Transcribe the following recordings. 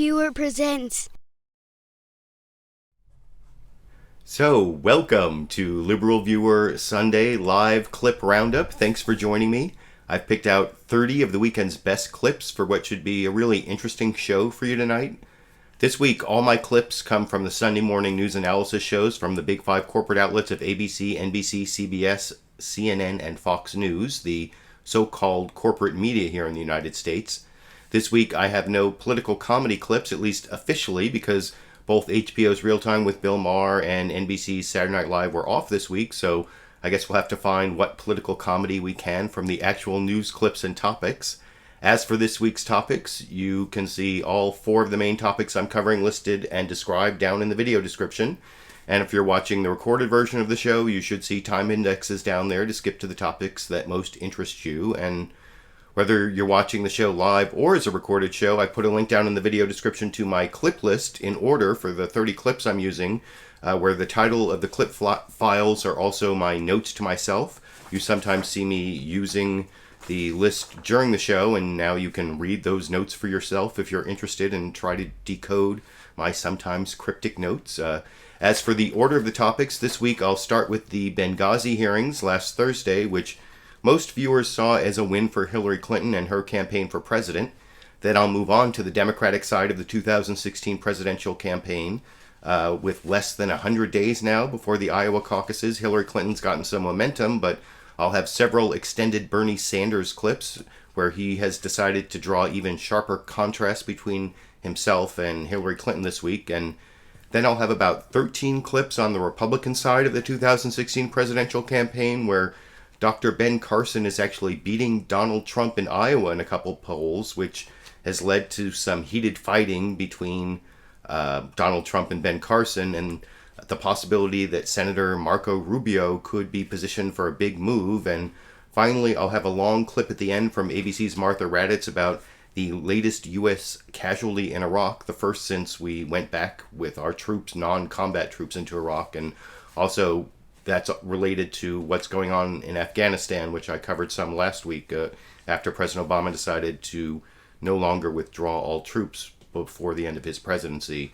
LiberalViewer presents. So, welcome to LiberalViewer Sunday Live Clip Roundup. Thanks for joining me. I've picked out 30 of the weekend's best clips for what should be a really interesting show for you tonight. This week, all my clips come from the Sunday morning news analysis shows from the big five corporate outlets of ABC, NBC, CBS, CNN, and Fox News, the so-called corporate media here in the United States. This week, I have no political comedy clips, at least officially, because both HBO's Real Time with Bill Maher and NBC's Saturday Night Live were off this week, so I guess we'll have to find what political comedy we can from the actual news clips and topics. As for this week's topics, you can see all 4 of the main topics I'm covering listed and described down in the video description. And if you're watching the recorded version of the show, you should see time indexes down there to skip to the topics that most interest you. And whether you're watching the show live or as a recorded show, I put a link down in the video description to my clip list in order for the 30 clips I'm using, where the title of the clip files are also my notes to myself. You sometimes see me using the list during the show, and now you can read those notes for yourself if you're interested and try to decode my sometimes cryptic notes. As for the order of the topics, this week I'll start with the Benghazi hearings last Thursday, which most viewers saw as a win for Hillary Clinton and her campaign for president. Then I'll move on to the Democratic side of the 2016 presidential campaign. With less than 100 days now before the Iowa caucuses, Hillary Clinton's gotten some momentum, but I'll have several extended Bernie Sanders clips where he has decided to draw even sharper contrast between himself and Hillary Clinton this week. And then I'll have about 13 clips on the Republican side of the 2016 presidential campaign where Dr. Ben Carson is actually beating Donald Trump in Iowa in a couple polls, which has led to some heated fighting between Donald Trump and Ben Carson, and the possibility that Senator Marco Rubio could be positioned for a big move. And finally, I'll have a long clip at the end from ABC's Martha Raddatz about the latest U.S. casualty in Iraq, the first since we went back with our troops, non-combat troops, into Iraq, and also that's related to what's going on in Afghanistan, which I covered some last week after President Obama decided to no longer withdraw all troops before the end of his presidency.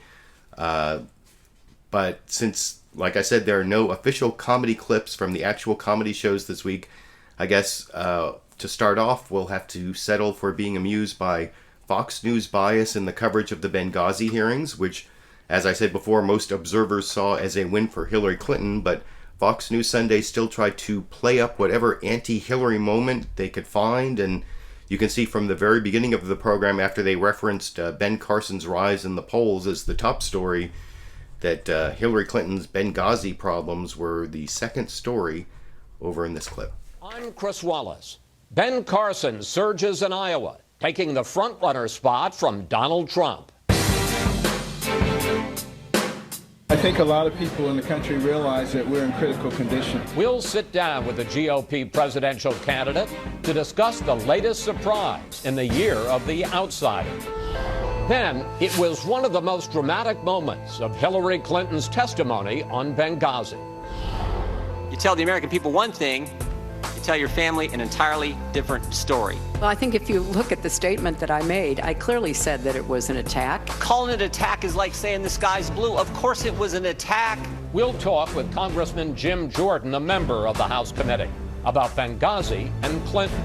But since, like I said, there are no official comedy clips from the actual comedy shows this week, I guess to start off, we'll have to settle for being amused by Fox News bias in the coverage of the Benghazi hearings, which, as I said before, most observers saw as a win for Hillary Clinton, but Fox News Sunday still tried to play up whatever anti-Hillary moment they could find, and you can see from the very beginning of the program, after they referenced Ben Carson's rise in the polls as the top story, that Hillary Clinton's Benghazi problems were the second story over in this clip. I'm Chris Wallace. Ben Carson surges in Iowa, taking the front-runner spot from Donald Trump. I think a lot of people in the country realize that we're in critical condition. We'll sit down with the GOP presidential candidate to discuss the latest surprise in the year of the outsider. Then, it was one of the most dramatic moments of Hillary Clinton's testimony on Benghazi. You tell the American people one thing, you tell your family an entirely different story. Well, I think if you look at the statement that I made, I clearly said that it was an attack. Calling it an attack is like saying the sky's blue. Of course it was an attack. We'll talk with Congressman Jim Jordan, a member of the House committee, about Benghazi and Clinton.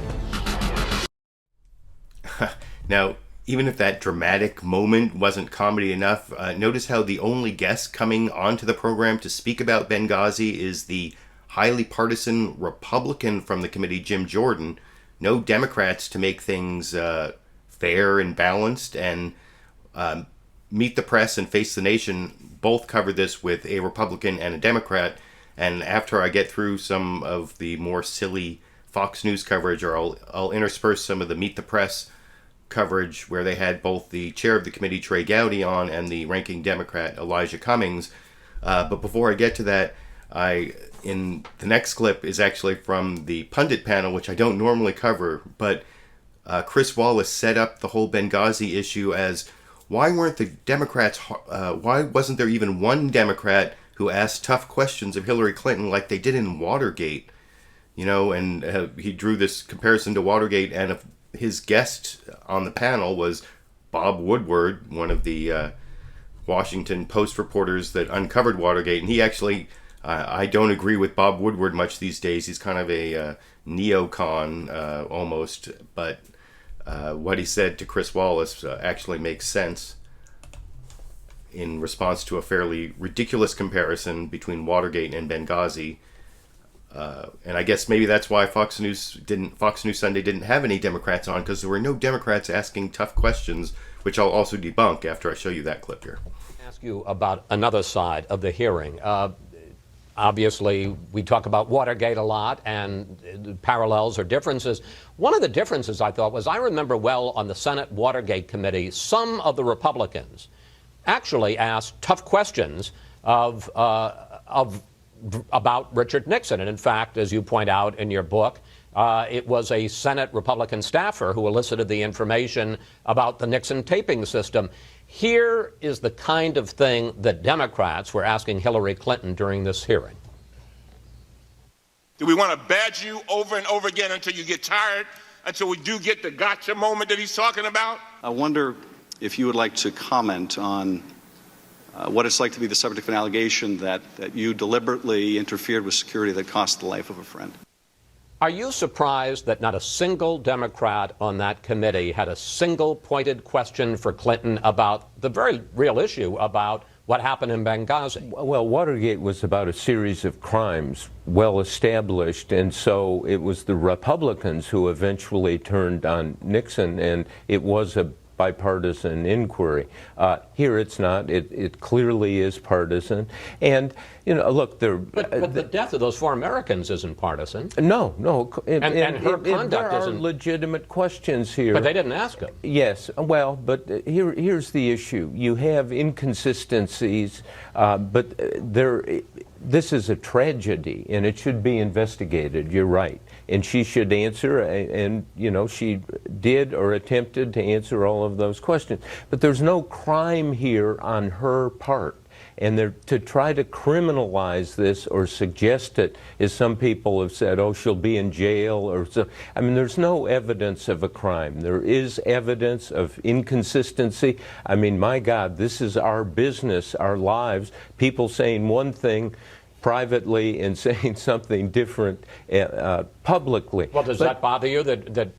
Now, even if that dramatic moment wasn't comedy enough, notice how the only guest coming onto the program to speak about Benghazi is the highly partisan Republican from the committee, Jim Jordan. No Democrats to make things fair and balanced. And Meet the Press and Face the Nation both covered this with a Republican and a Democrat. And after I get through some of the more silly Fox News coverage, or I'll intersperse some of the Meet the Press coverage where they had both the chair of the committee, Trey Gowdy, on, and the ranking Democrat, Elijah Cummings. But before I get to that, in the next clip is actually from the pundit panel, which I don't normally cover, but Chris Wallace set up the whole Benghazi issue as, why weren't the Democrats, why wasn't there even one Democrat who asked tough questions of Hillary Clinton like they did in Watergate? You know, and he drew this comparison to Watergate, and his guest on the panel was Bob Woodward, one of the Washington Post reporters that uncovered Watergate, and he actually, I don't agree with Bob Woodward much these days. He's kind of a neocon almost, but what he said to Chris Wallace actually makes sense in response to a fairly ridiculous comparison between Watergate and Benghazi. And I guess maybe that's why Fox News Sunday didn't have any Democrats on, because there were no Democrats asking tough questions, which I'll also debunk after I show you that clip here. Ask you about another side of the hearing. Obviously, we talk about Watergate a lot, and parallels or differences. One of the differences, I thought, was I remember well on the Senate Watergate Committee, some of the Republicans actually asked tough questions about Richard Nixon. And in fact, as you point out in your book, it was a Senate Republican staffer who elicited the information about the Nixon taping system. Here is the kind of thing that Democrats were asking Hillary Clinton during this hearing. Do we want to badge you over and over again until you get tired, until we do get the gotcha moment that he's talking about? I wonder if you would like to comment on what it's like to be the subject of an allegation that you deliberately interfered with security that cost the life of a friend. Are you surprised that not a single Democrat on that committee had a single pointed question for Clinton about the very real issue about what happened in Benghazi? Well, Watergate was about a series of crimes, well established, and so it was the Republicans who eventually turned on Nixon, and it was a bipartisan inquiry. Here it's not. It clearly is partisan. And, you know, look, But the death of those 4 Americans isn't partisan. No. And her conduct there are isn't. Legitimate questions here. But they didn't ask him. Yes. Well, but here's the issue. You have inconsistencies, but this is a tragedy, and it should be investigated. You're right. And she should answer, and, you know, she did or attempted to answer all of those questions. But there's no crime here on her part. And to try to criminalize this or suggest it, as some people have said, oh, she'll be in jail or so. I mean, there's no evidence of a crime. There is evidence of inconsistency. I mean, my God, this is our business, our lives. People saying one thing privately and saying something different publicly. Well, does that bother you that?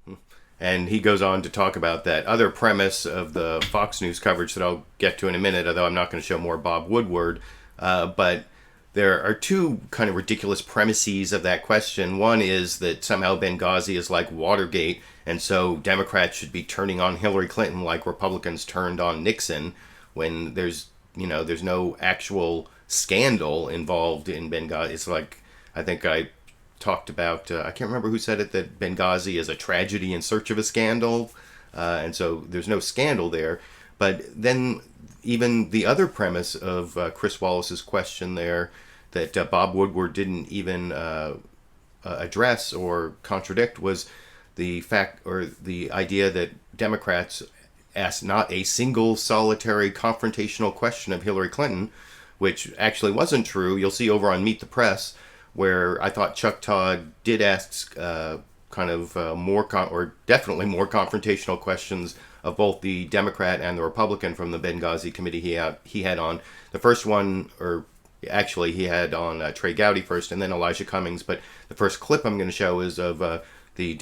And he goes on to talk about that other premise of the Fox News coverage that I'll get to in a minute, although I'm not going to show more Bob Woodward. But there are 2 kind of ridiculous premises of that question. One is that somehow Benghazi is like Watergate, and so Democrats should be turning on Hillary Clinton like Republicans turned on Nixon, when there's no actual scandal involved in Benghazi. It's like, I think I talked about, I can't remember who said it, that Benghazi is a tragedy in search of a scandal, and so there's no scandal there. But then even the other premise of Chris Wallace's question there, that Bob Woodward didn't even address or contradict, was the fact, or the idea, that Democrats asked not a single solitary confrontational question of Hillary Clinton, which actually wasn't true. You'll see over on Meet the Press, where I thought Chuck Todd did ask definitely more confrontational questions of both the Democrat and the Republican from the Benghazi committee he had on. The first one, or actually he had on Trey Gowdy first, and then Elijah Cummings. But the first clip I'm going to show is of the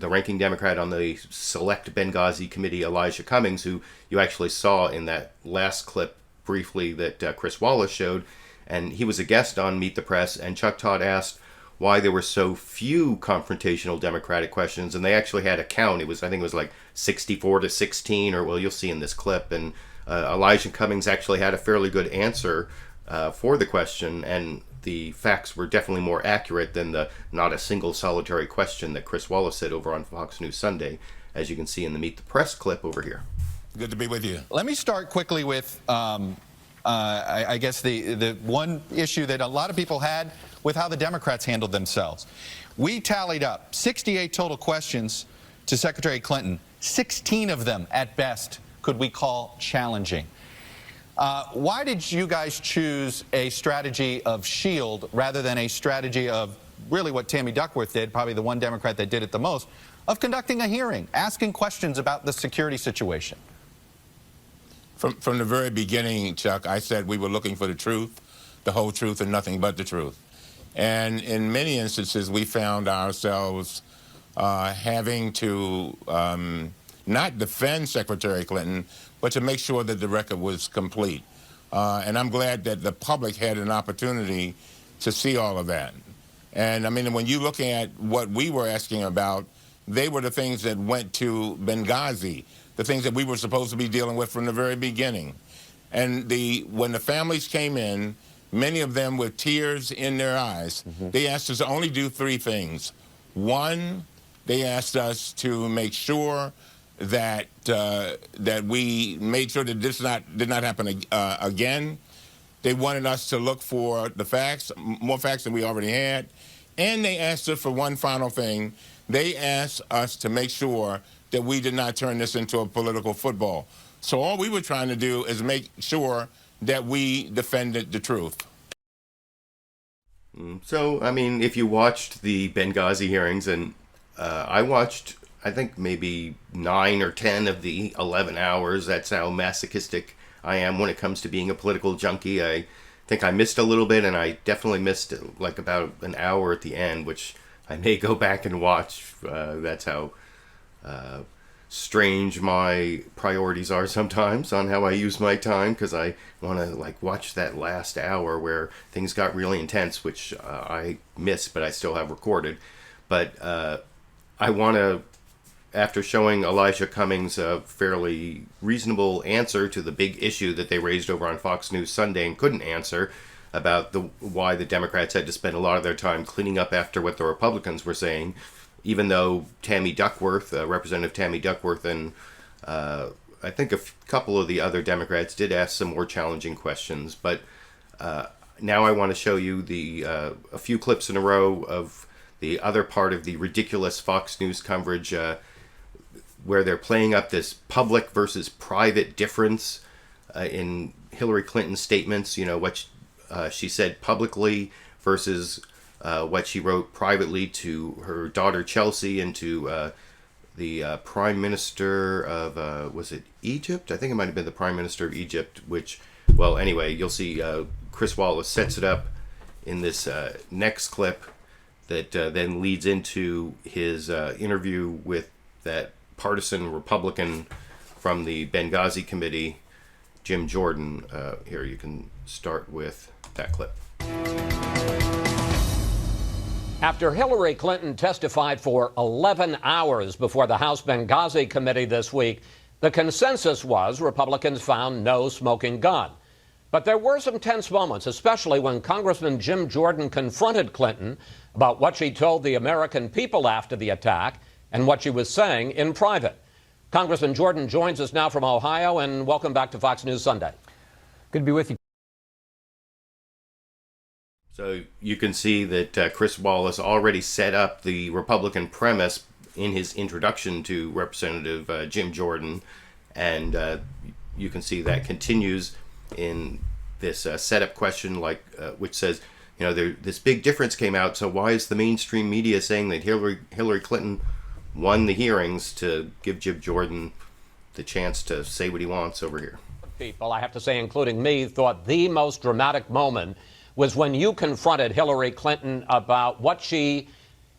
ranking Democrat on the select Benghazi committee, Elijah Cummings, who you actually saw in that last clip briefly that Chris Wallace showed. And he was a guest on Meet the Press, and Chuck Todd asked why there were so few confrontational Democratic questions, and they actually had a count. I think it was like 64 to 16, or, well, you'll see in this clip. And Elijah Cummings actually had a fairly good answer for the question, and the facts were definitely more accurate than the not a single solitary question that Chris Wallace said over on Fox News Sunday, as you can see in the Meet the Press clip over here. Good to be with you. Let me start quickly with I guess the one issue that a lot of people had with how the Democrats handled themselves. We tallied up 68 total questions to Secretary Clinton. 16 of them, at best, could we call challenging. Why did you guys choose a strategy of shield rather than a strategy of really what Tammy Duckworth did, probably the one Democrat that did it the most, of conducting a hearing, asking questions about the security situation? From the very beginning, Chuck, I said we were looking for the truth, the whole truth, and nothing but the truth. And in many instances, we found ourselves having to not defend Secretary Clinton, but to make sure that the record was complete. And I'm glad that the public had an opportunity to see all of that. And I mean, when you look at what we were asking about, they were the things that went to Benghazi, the things that we were supposed to be dealing with from the very beginning. And when the families came in, many of them with tears in their eyes, they asked us to only do three things. One, they asked us to make sure that that we made sure that this did not happen again. They wanted us to look for the facts, more facts than we already had. And they asked us for one final thing. They asked us to make sure that we did not turn this into a political football. So all we were trying to do is make sure that we defended the truth. So, I mean, if you watched the Benghazi hearings, and I watched, I think, maybe 9 or 10 of the 11 hours. That's how masochistic I am when it comes to being a political junkie. I think I missed a little bit, and I definitely missed like about an hour at the end, which I may go back and watch. That's how strange my priorities are sometimes on how I use my time, because I want to like watch that last hour where things got really intense, which I missed, but I still have recorded. But I want to, after showing Elijah Cummings a fairly reasonable answer to the big issue that they raised over on Fox News Sunday and couldn't answer, about why the Democrats had to spend a lot of their time cleaning up after what the Republicans were saying, even though Tammy Duckworth, Representative Tammy Duckworth, and I think a couple of the other Democrats did ask some more challenging questions. But now I want to show you a few clips in a row of the other part of the ridiculous Fox News coverage, where they're playing up this public versus private difference in Hillary Clinton's statements, you know, what she said publicly versus what she wrote privately to her daughter Chelsea and to the Prime Minister of, was it Egypt? I think it might have been the Prime Minister of Egypt, which, well, anyway, you'll see Chris Wallace sets it up in this next clip that then leads into his interview with that partisan Republican from the Benghazi committee, Jim Jordan. Here, you can start with that clip. After Hillary Clinton testified for 11 hours before the House Benghazi committee this week, the consensus was Republicans found no smoking gun. But there were some tense moments, especially when Congressman Jim Jordan confronted Clinton about what she told the American people after the attack and what she was saying in private. Congressman Jordan joins us now from Ohio, and welcome back to Fox News Sunday. Good to be with you. So you can see that Chris Wallace already set up the Republican premise in his introduction to Representative Jim Jordan, and you can see that continues in this setup question, like which says, you know, this big difference came out, so why is the mainstream media saying that Hillary Clinton won the hearings, to give Jim Jordan the chance to say what he wants over here? People, I have to say, including me, thought the most dramatic moment was when you confronted Hillary Clinton about what she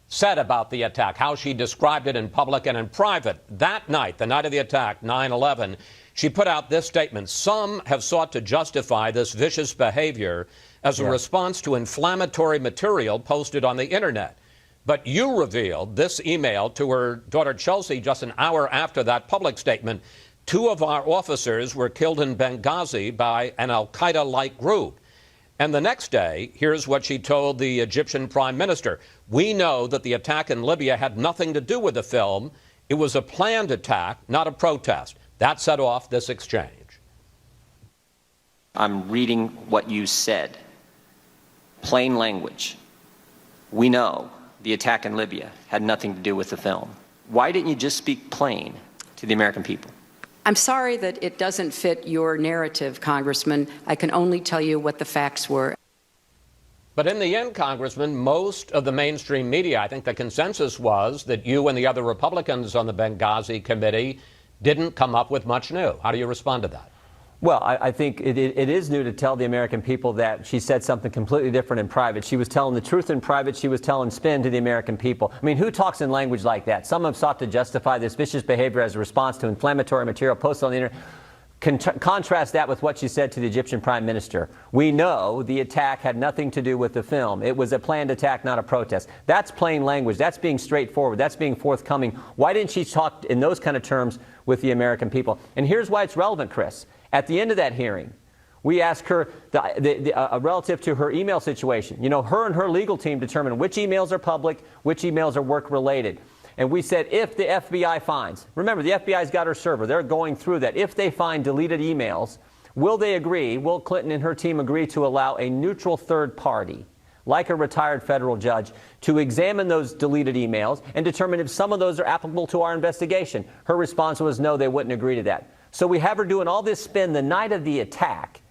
said about the attack, how she described it in public and in private. That night, the night of the attack, 9/11, she put out this statement: "Some have sought to justify this vicious behavior as a response to inflammatory material posted on the internet." But you revealed this email to her daughter Chelsea just an hour after that public statement. "Two of our officers were killed in Benghazi by an al-Qaeda-like group." And the next day, here's what she told the Egyptian prime minister: "We know that the attack in Libya had nothing to do with the film. It was a planned attack, not a protest." That set off this exchange. I'm reading what you said. Plain language. We know the attack in Libya had nothing to do with the film. Why didn't you just speak plain to the American people? I'm sorry that it doesn't fit your narrative, Congressman. I can only tell you what the facts were. But in the end, Congressman, most of the mainstream media, I think the consensus was that you and the other Republicans on the Benghazi committee didn't come up with much new. How do you respond to that? Well, I think it is new to tell the American people that she said something completely different in private. She was telling the truth in private. She was telling spin to the American people. I mean, who talks in language like that? Some have sought to justify this vicious behavior as a response to inflammatory material posted on the internet. Contrast that with what she said to the Egyptian prime minister. We know the attack had nothing to do with the film. It was a planned attack, not a protest. That's plain language. That's being straightforward. That's being forthcoming. Why didn't she talk in those kind of terms with the American people? And here's why it's relevant, Chris. At the end of that hearing, we asked her relative to her email situation. You know, her and her legal team determine which emails are public, which emails are work-related. And we said if the FBI finds, remember, the FBI's got her server. They're going through that. If they find deleted emails, will Clinton and her team agree to allow a neutral third party, like a retired federal judge, to examine those deleted emails and determine if some of those are applicable to our investigation? Her response was no, they wouldn't agree to that. So we have her doing all this spin the night of the attack.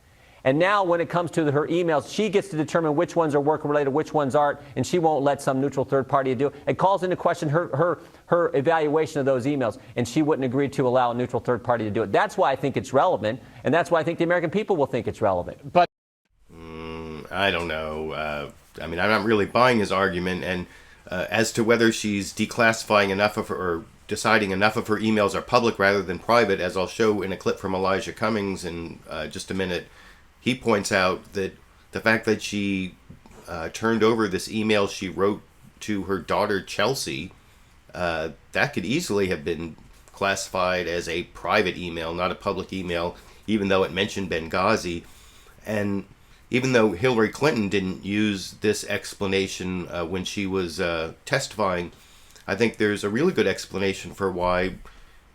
And now when it comes to her emails, she gets to determine which ones are work-related, which ones aren't, and she won't let some neutral third party do it. It calls into question her evaluation of those emails, and she wouldn't agree to allow a neutral third party to do it. That's why I think it's relevant, and that's why I think the American people will think it's relevant. But I don't know. I mean, I'm not really buying his argument, and as to whether she's declassifying enough of her, or deciding enough of her emails are public rather than private, as I'll show in a clip from Elijah Cummings in just a minute. He points out that the fact that she turned over this email she wrote to her daughter Chelsea, that could easily have been classified as a private email, not a public email, even though it mentioned Benghazi. And even though Hillary Clinton didn't use this explanation when she was testifying, I think there's a really good explanation for why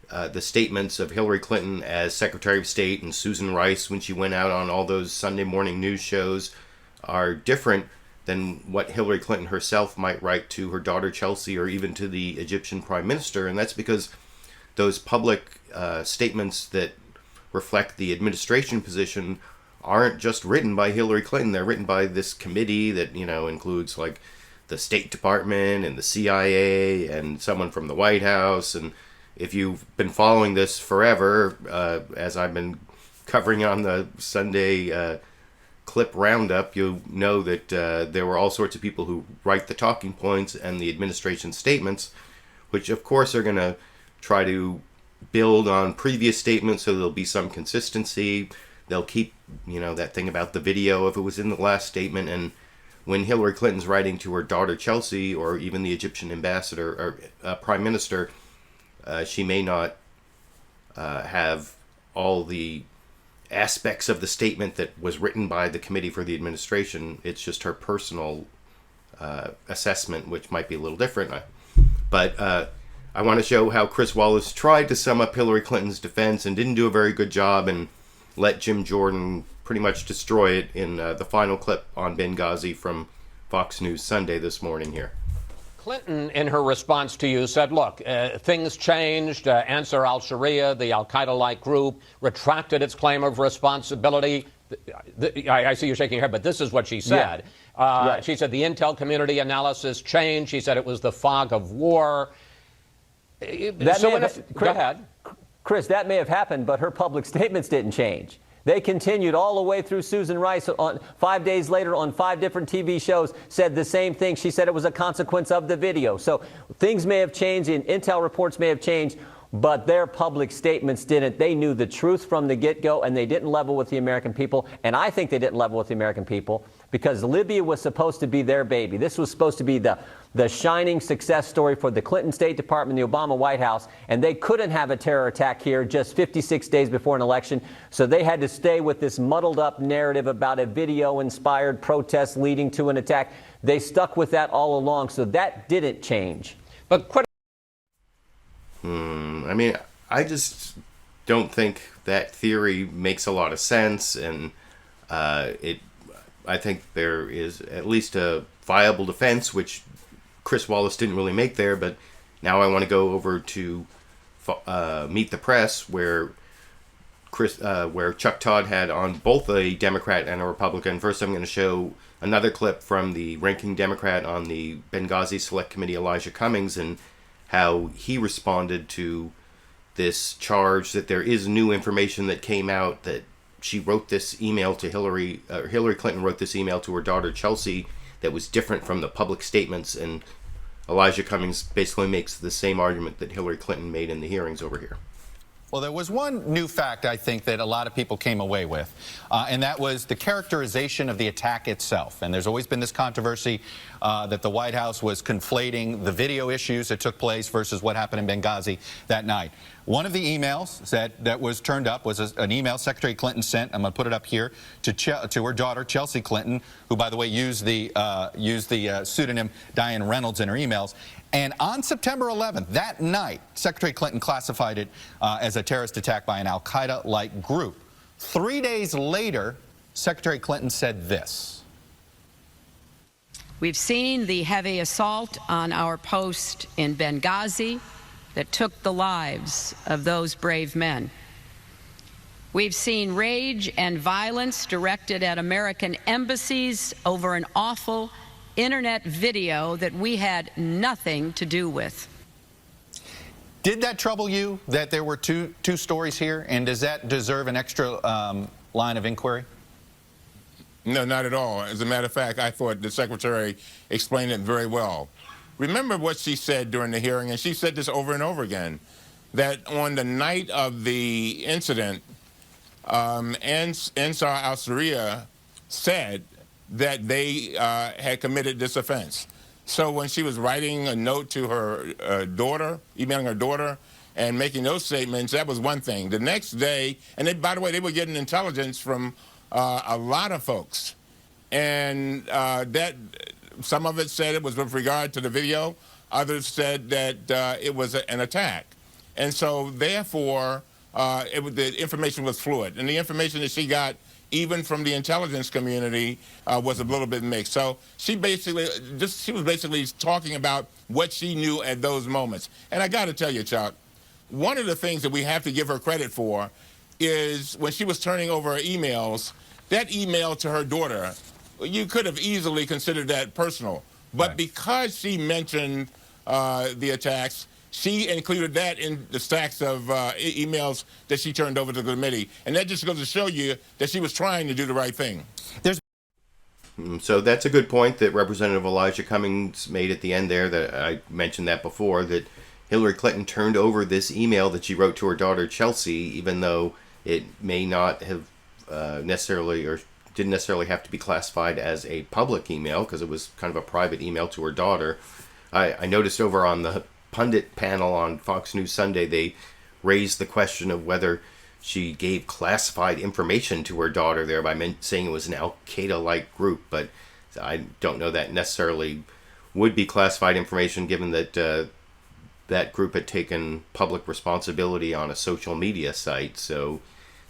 the statements of Hillary Clinton as Secretary of State and Susan Rice when she went out on all those Sunday morning news shows are different than what Hillary Clinton herself might write to her daughter Chelsea or even to the Egyptian Prime Minister. And that's because those public statements that reflect the administration position aren't just written by Hillary Clinton. They're written by this committee that, you know, includes like the State Department and the CIA and someone from the White House. And if you've been following this forever, as I've been covering on the Sunday clip roundup, you know that there were all sorts of people who write the talking points and the administration statements, which of course are going to try to build on previous statements so there'll be some consistency. They'll keep, you know, that thing about the video if it was in the last statement. And when Hillary Clinton's writing to her daughter Chelsea or even the Egyptian ambassador or prime minister, she may not have all the aspects of the statement that was written by the committee for the administration. It's just her personal assessment, which might be a little different. But I want to show how Chris Wallace tried to sum up Hillary Clinton's defense and didn't do a very good job, and let Jim Jordan pretty much destroy it in the final clip on Benghazi from Fox News Sunday this morning here. Clinton, in her response to you, said, look, things changed. Ansar al-Sharia, the al-Qaeda-like group, retracted its claim of responsibility. I see you shaking your head, but this is what she said. Yeah. Right. She said the intel community analysis changed. She said it was the fog of war. Go ahead. Chris, that may have happened, but her public statements didn't change. They continued all the way through. Susan Rice, 5 days later on 5 different TV shows, said the same thing. She said it was a consequence of the video. So things may have changed, and intel reports may have changed, but their public statements didn't. They knew the truth from the get-go, and they didn't level with the American people. And I think they didn't level with the American people because Libya was supposed to be their baby. This was supposed to be the shining success story for the Clinton State Department, the Obama White House, and they couldn't have a terror attack here just 56 days before an election, so they had to stay with this muddled-up narrative about a video-inspired protest leading to an attack. They stuck with that all along, so that didn't change. But I mean, I just don't think that theory makes a lot of sense, and I think there is at least a viable defense, which Chris Wallace didn't really make there, but now I want to go over to Meet the Press, where Chuck Todd had on both a Democrat and a Republican. First, I'm going to show another clip from the ranking Democrat on the Benghazi Select Committee, Elijah Cummings, and how he responded to this charge that there is new information that came out that she wrote this email to Hillary Clinton wrote this email to her daughter Chelsea that was different from the public statements, and Elijah Cummings basically makes the same argument that Hillary Clinton made in the hearings over here. Well, there was one new fact, I think, that a lot of people came away with, and that was the characterization of the attack itself. And there's always been this controversy that the White House was conflating the video issues that took place versus what happened in Benghazi that night. One of the emails that was turned up was an email Secretary Clinton sent. I'm going to put it up here to her daughter Chelsea Clinton, who, by the way, used the pseudonym Diane Reynolds in her emails. And on September 11th, that night, Secretary Clinton classified it as a terrorist attack by an al-Qaeda-like group. 3 days later, Secretary Clinton said this. We've seen the heavy assault on our post in Benghazi that took the lives of those brave men. We've seen rage and violence directed at American embassies over an awful internet video that we had nothing to do with. Did that trouble you that there were two stories here, and does that deserve an extra line of inquiry? No, not at all. As a matter of fact, I thought the Secretary explained it very well. Remember what she said during the hearing, and she said this over and over again, that on the night of the incident, Ansar al-Sharia said that they had committed this offense. So when she was writing a note to her daughter, emailing her daughter, and making those statements, that was one thing. The next day, and they, by the way, they were getting intelligence from a lot of folks. And that some of it said it was with regard to the video. Others said that it was an attack. And so, therefore, the information was fluid. And the information that she got, even from the intelligence community, was a little bit mixed. So she was basically talking about what she knew at those moments. And I got to tell you, Chuck, one of the things that we have to give her credit for is when she was turning over her emails, that email to her daughter, you could have easily considered that personal. But right, because she mentioned the attacks, she included that in the stacks of emails that she turned over to the committee. And that just goes to show you that she was trying to do the right thing. So that's a good point that Representative Elijah Cummings made at the end there, that I mentioned that before, that Hillary Clinton turned over this email that she wrote to her daughter Chelsea, even though it may not have necessarily, or didn't necessarily have to be classified as a public email, because it was kind of a private email to her daughter. I noticed over on the pundit panel on Fox News Sunday, they raised the question of whether she gave classified information to her daughter there by saying it was an al-Qaeda-like group, but I don't know that necessarily would be classified information, given that that group had taken public responsibility on a social media site, so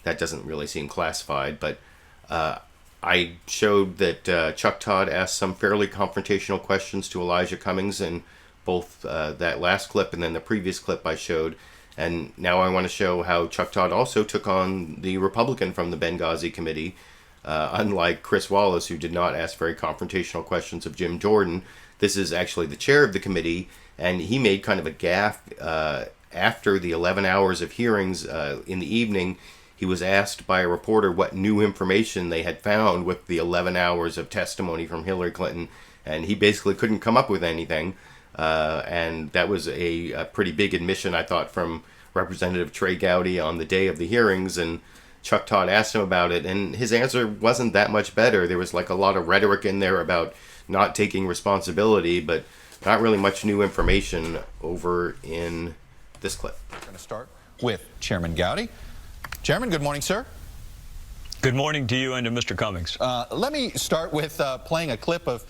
that doesn't really seem classified. But I showed that Chuck Todd asked some fairly confrontational questions to Elijah Cummings in both that last clip and then the previous clip I showed. And now I want to show how Chuck Todd also took on the Republican from the Benghazi committee, unlike Chris Wallace, who did not ask very confrontational questions of Jim Jordan. This is actually the chair of the committee, and he made kind of a gaffe after the 11 hours of hearings in the evening. He was asked by a reporter what new information they had found with the 11 hours of testimony from Hillary Clinton, and he basically couldn't come up with anything. And that was a pretty big admission, I thought, from Representative Trey Gowdy on the day of the hearings, and Chuck Todd asked him about it, and his answer wasn't that much better. There was like a lot of rhetoric in there about not taking responsibility, but not really much new information over in this clip. We're going to start with Chairman Gowdy. Chairman, good morning, sir. Good morning to you and to Mr. Cummings. Let me start with playing a clip of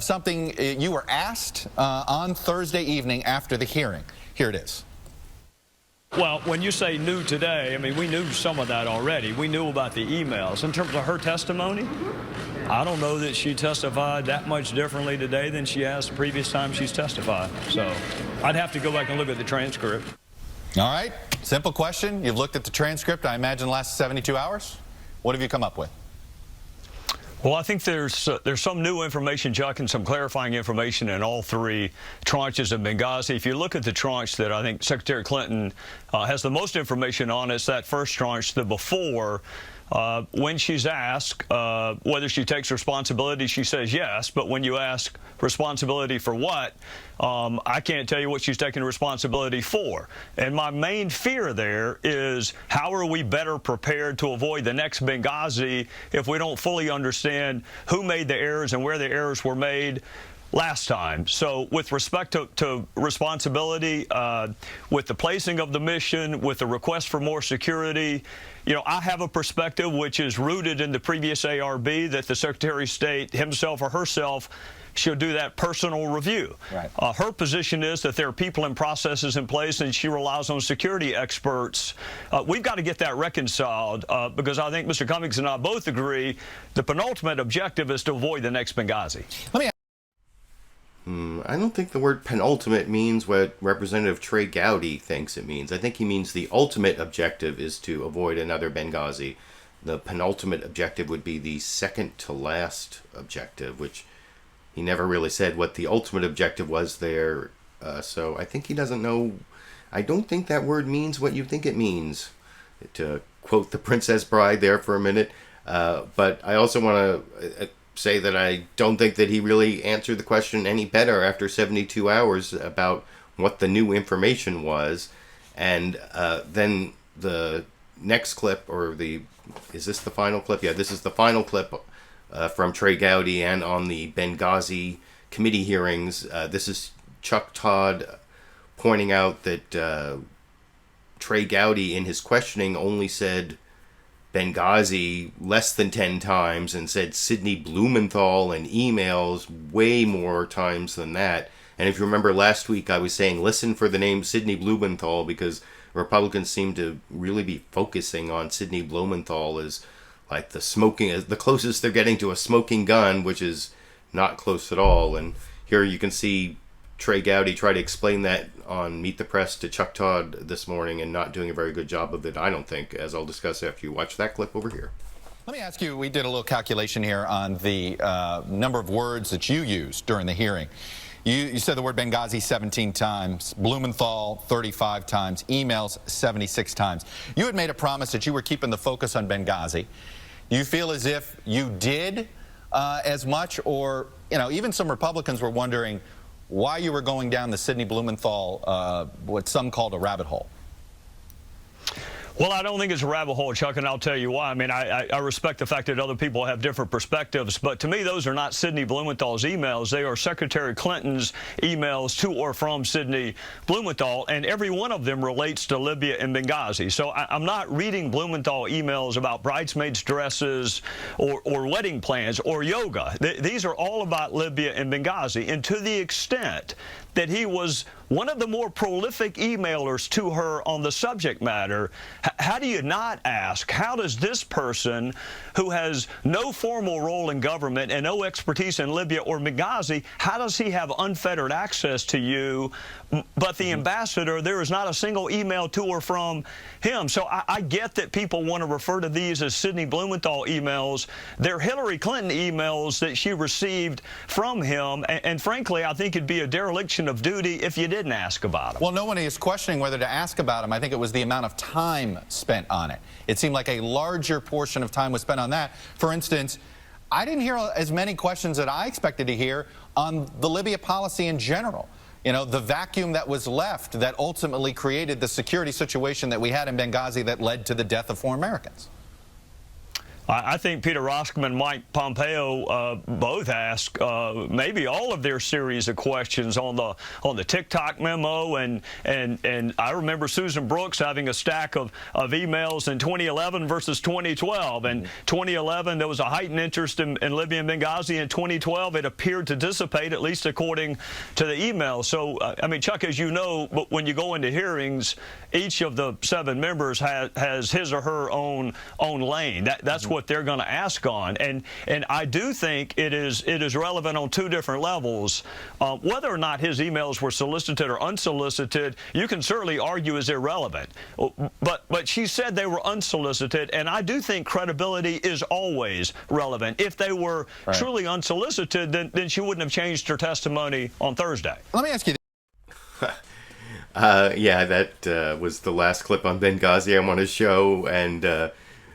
something you were asked on Thursday evening after the hearing. Here it is. Well, when you say new today, I mean, we knew some of that already. We knew about the emails. In terms of her testimony, I don't know that she testified that much differently today than she has the previous time she's testified. So I'd have to go back and look at the transcript. All right. Simple question. You've looked at the transcript, I imagine, the last 72 hours. What have you come up with? Well, I think there's some new information, Chuck, and some clarifying information in all three tranches of Benghazi. If you look at the tranche that I think Secretary Clinton has the most information on, it's that first tranche, the before When she's asked whether she takes responsibility, she says yes. But when you ask responsibility for what, I can't tell you what she's taking responsibility for. And my main fear there is, how are we better prepared to avoid the next Benghazi if we don't fully understand who made the errors and where the errors were made last time? So with respect to responsibility, with the placing of the mission, with the request for more security, you know, I have a perspective which is rooted in the previous ARB that the Secretary of State himself or herself should do that personal review. Right. Her position is that there are people and processes in place, and she relies on security experts. We've got to get that reconciled because I think Mr. Cummings and I both agree the penultimate objective is to avoid the next Benghazi. Let me I don't think the word penultimate means what Representative Trey Gowdy thinks it means. I think he means the ultimate objective is to avoid another Benghazi. The penultimate objective would be the second to last objective, which he never really said what the ultimate objective was there. So I think he doesn't know. I don't think that word means what you think it means, to quote the Princess Bride there for a minute. But I also want to say that I don't think that he really answered the question any better after 72 hours about what the new information was. And then the next clip, or is this the final clip? Yeah, this is the final clip from Trey Gowdy and on the Benghazi committee hearings. This is Chuck Todd pointing out that Trey Gowdy in his questioning only said Benghazi less than 10 times and said Sidney Blumenthal in emails way more times than that. And if you remember last week, I was saying listen for the name Sidney Blumenthal because Republicans seem to really be focusing on Sidney Blumenthal as like the closest they're getting to a smoking gun, which is not close at all. And here you can see Trey Gowdy try to explain that on Meet the Press to Chuck Todd this morning and not doing a very good job of it, I don't think, as I'll discuss after you watch that clip over here. Let me ask you, we did a little calculation here on the number of words that you used during the hearing. You said the word Benghazi 17 times, Blumenthal 35 times, emails 76 times. You had made a promise that you were keeping the focus on Benghazi. Do you feel as if you did as much, or, you know, even some Republicans were wondering why you were going down the Sidney Blumenthal, what some called a rabbit hole? Well, I don't think it's a rabbit hole, Chuck, and I'll tell you why. I mean, I respect the fact that other people have different perspectives, but to me, those are not Sidney Blumenthal's emails. They are Secretary Clinton's emails to or from Sidney Blumenthal, and every one of them relates to Libya and Benghazi. So I'm not reading Blumenthal emails about bridesmaids' dresses or wedding plans or yoga. These are all about Libya and Benghazi, and to the extent that he was one of the more prolific emailers to her on the subject matter, how do you not ask, how does this person who has no formal role in government and no expertise in Libya or Benghazi, how does he have unfettered access to you? But the ambassador, there is not a single email to or from him. So I get that people want to refer to these as Sidney Blumenthal emails. They're Hillary Clinton emails that she received from him. And frankly, I think it'd be a dereliction of duty if you didn't ask about him. Well, no one is questioning whether to ask about him. I think it was the amount of time spent on it. It seemed like a larger portion of time was spent on that. For instance, I didn't hear as many questions that I expected to hear on the Libya policy in general. You know, the vacuum that was left that ultimately created the security situation that we had in Benghazi that led to the death of 4 Americans. I think Peter Roskam and Mike Pompeo both asked maybe all of their series of questions on the TikTok memo, and I remember Susan Brooks having a stack of emails in 2011 versus 2012. And 2011 there was a heightened interest in Libya and Benghazi. In 2012 it appeared to dissipate, at least according to the email. So I mean, Chuck, as you know, when you go into hearings, each of the 7 members has his or her own lane. That's what they're going to ask on, and I do think it is relevant on 2 different levels. Whether or not his emails were solicited or unsolicited, you can certainly argue is irrelevant. But she said they were unsolicited, and I do think credibility is always relevant. If they were truly unsolicited, then she wouldn't have changed her testimony on Thursday. Let me ask you this. Yeah, that was the last clip on Benghazi I want to show, and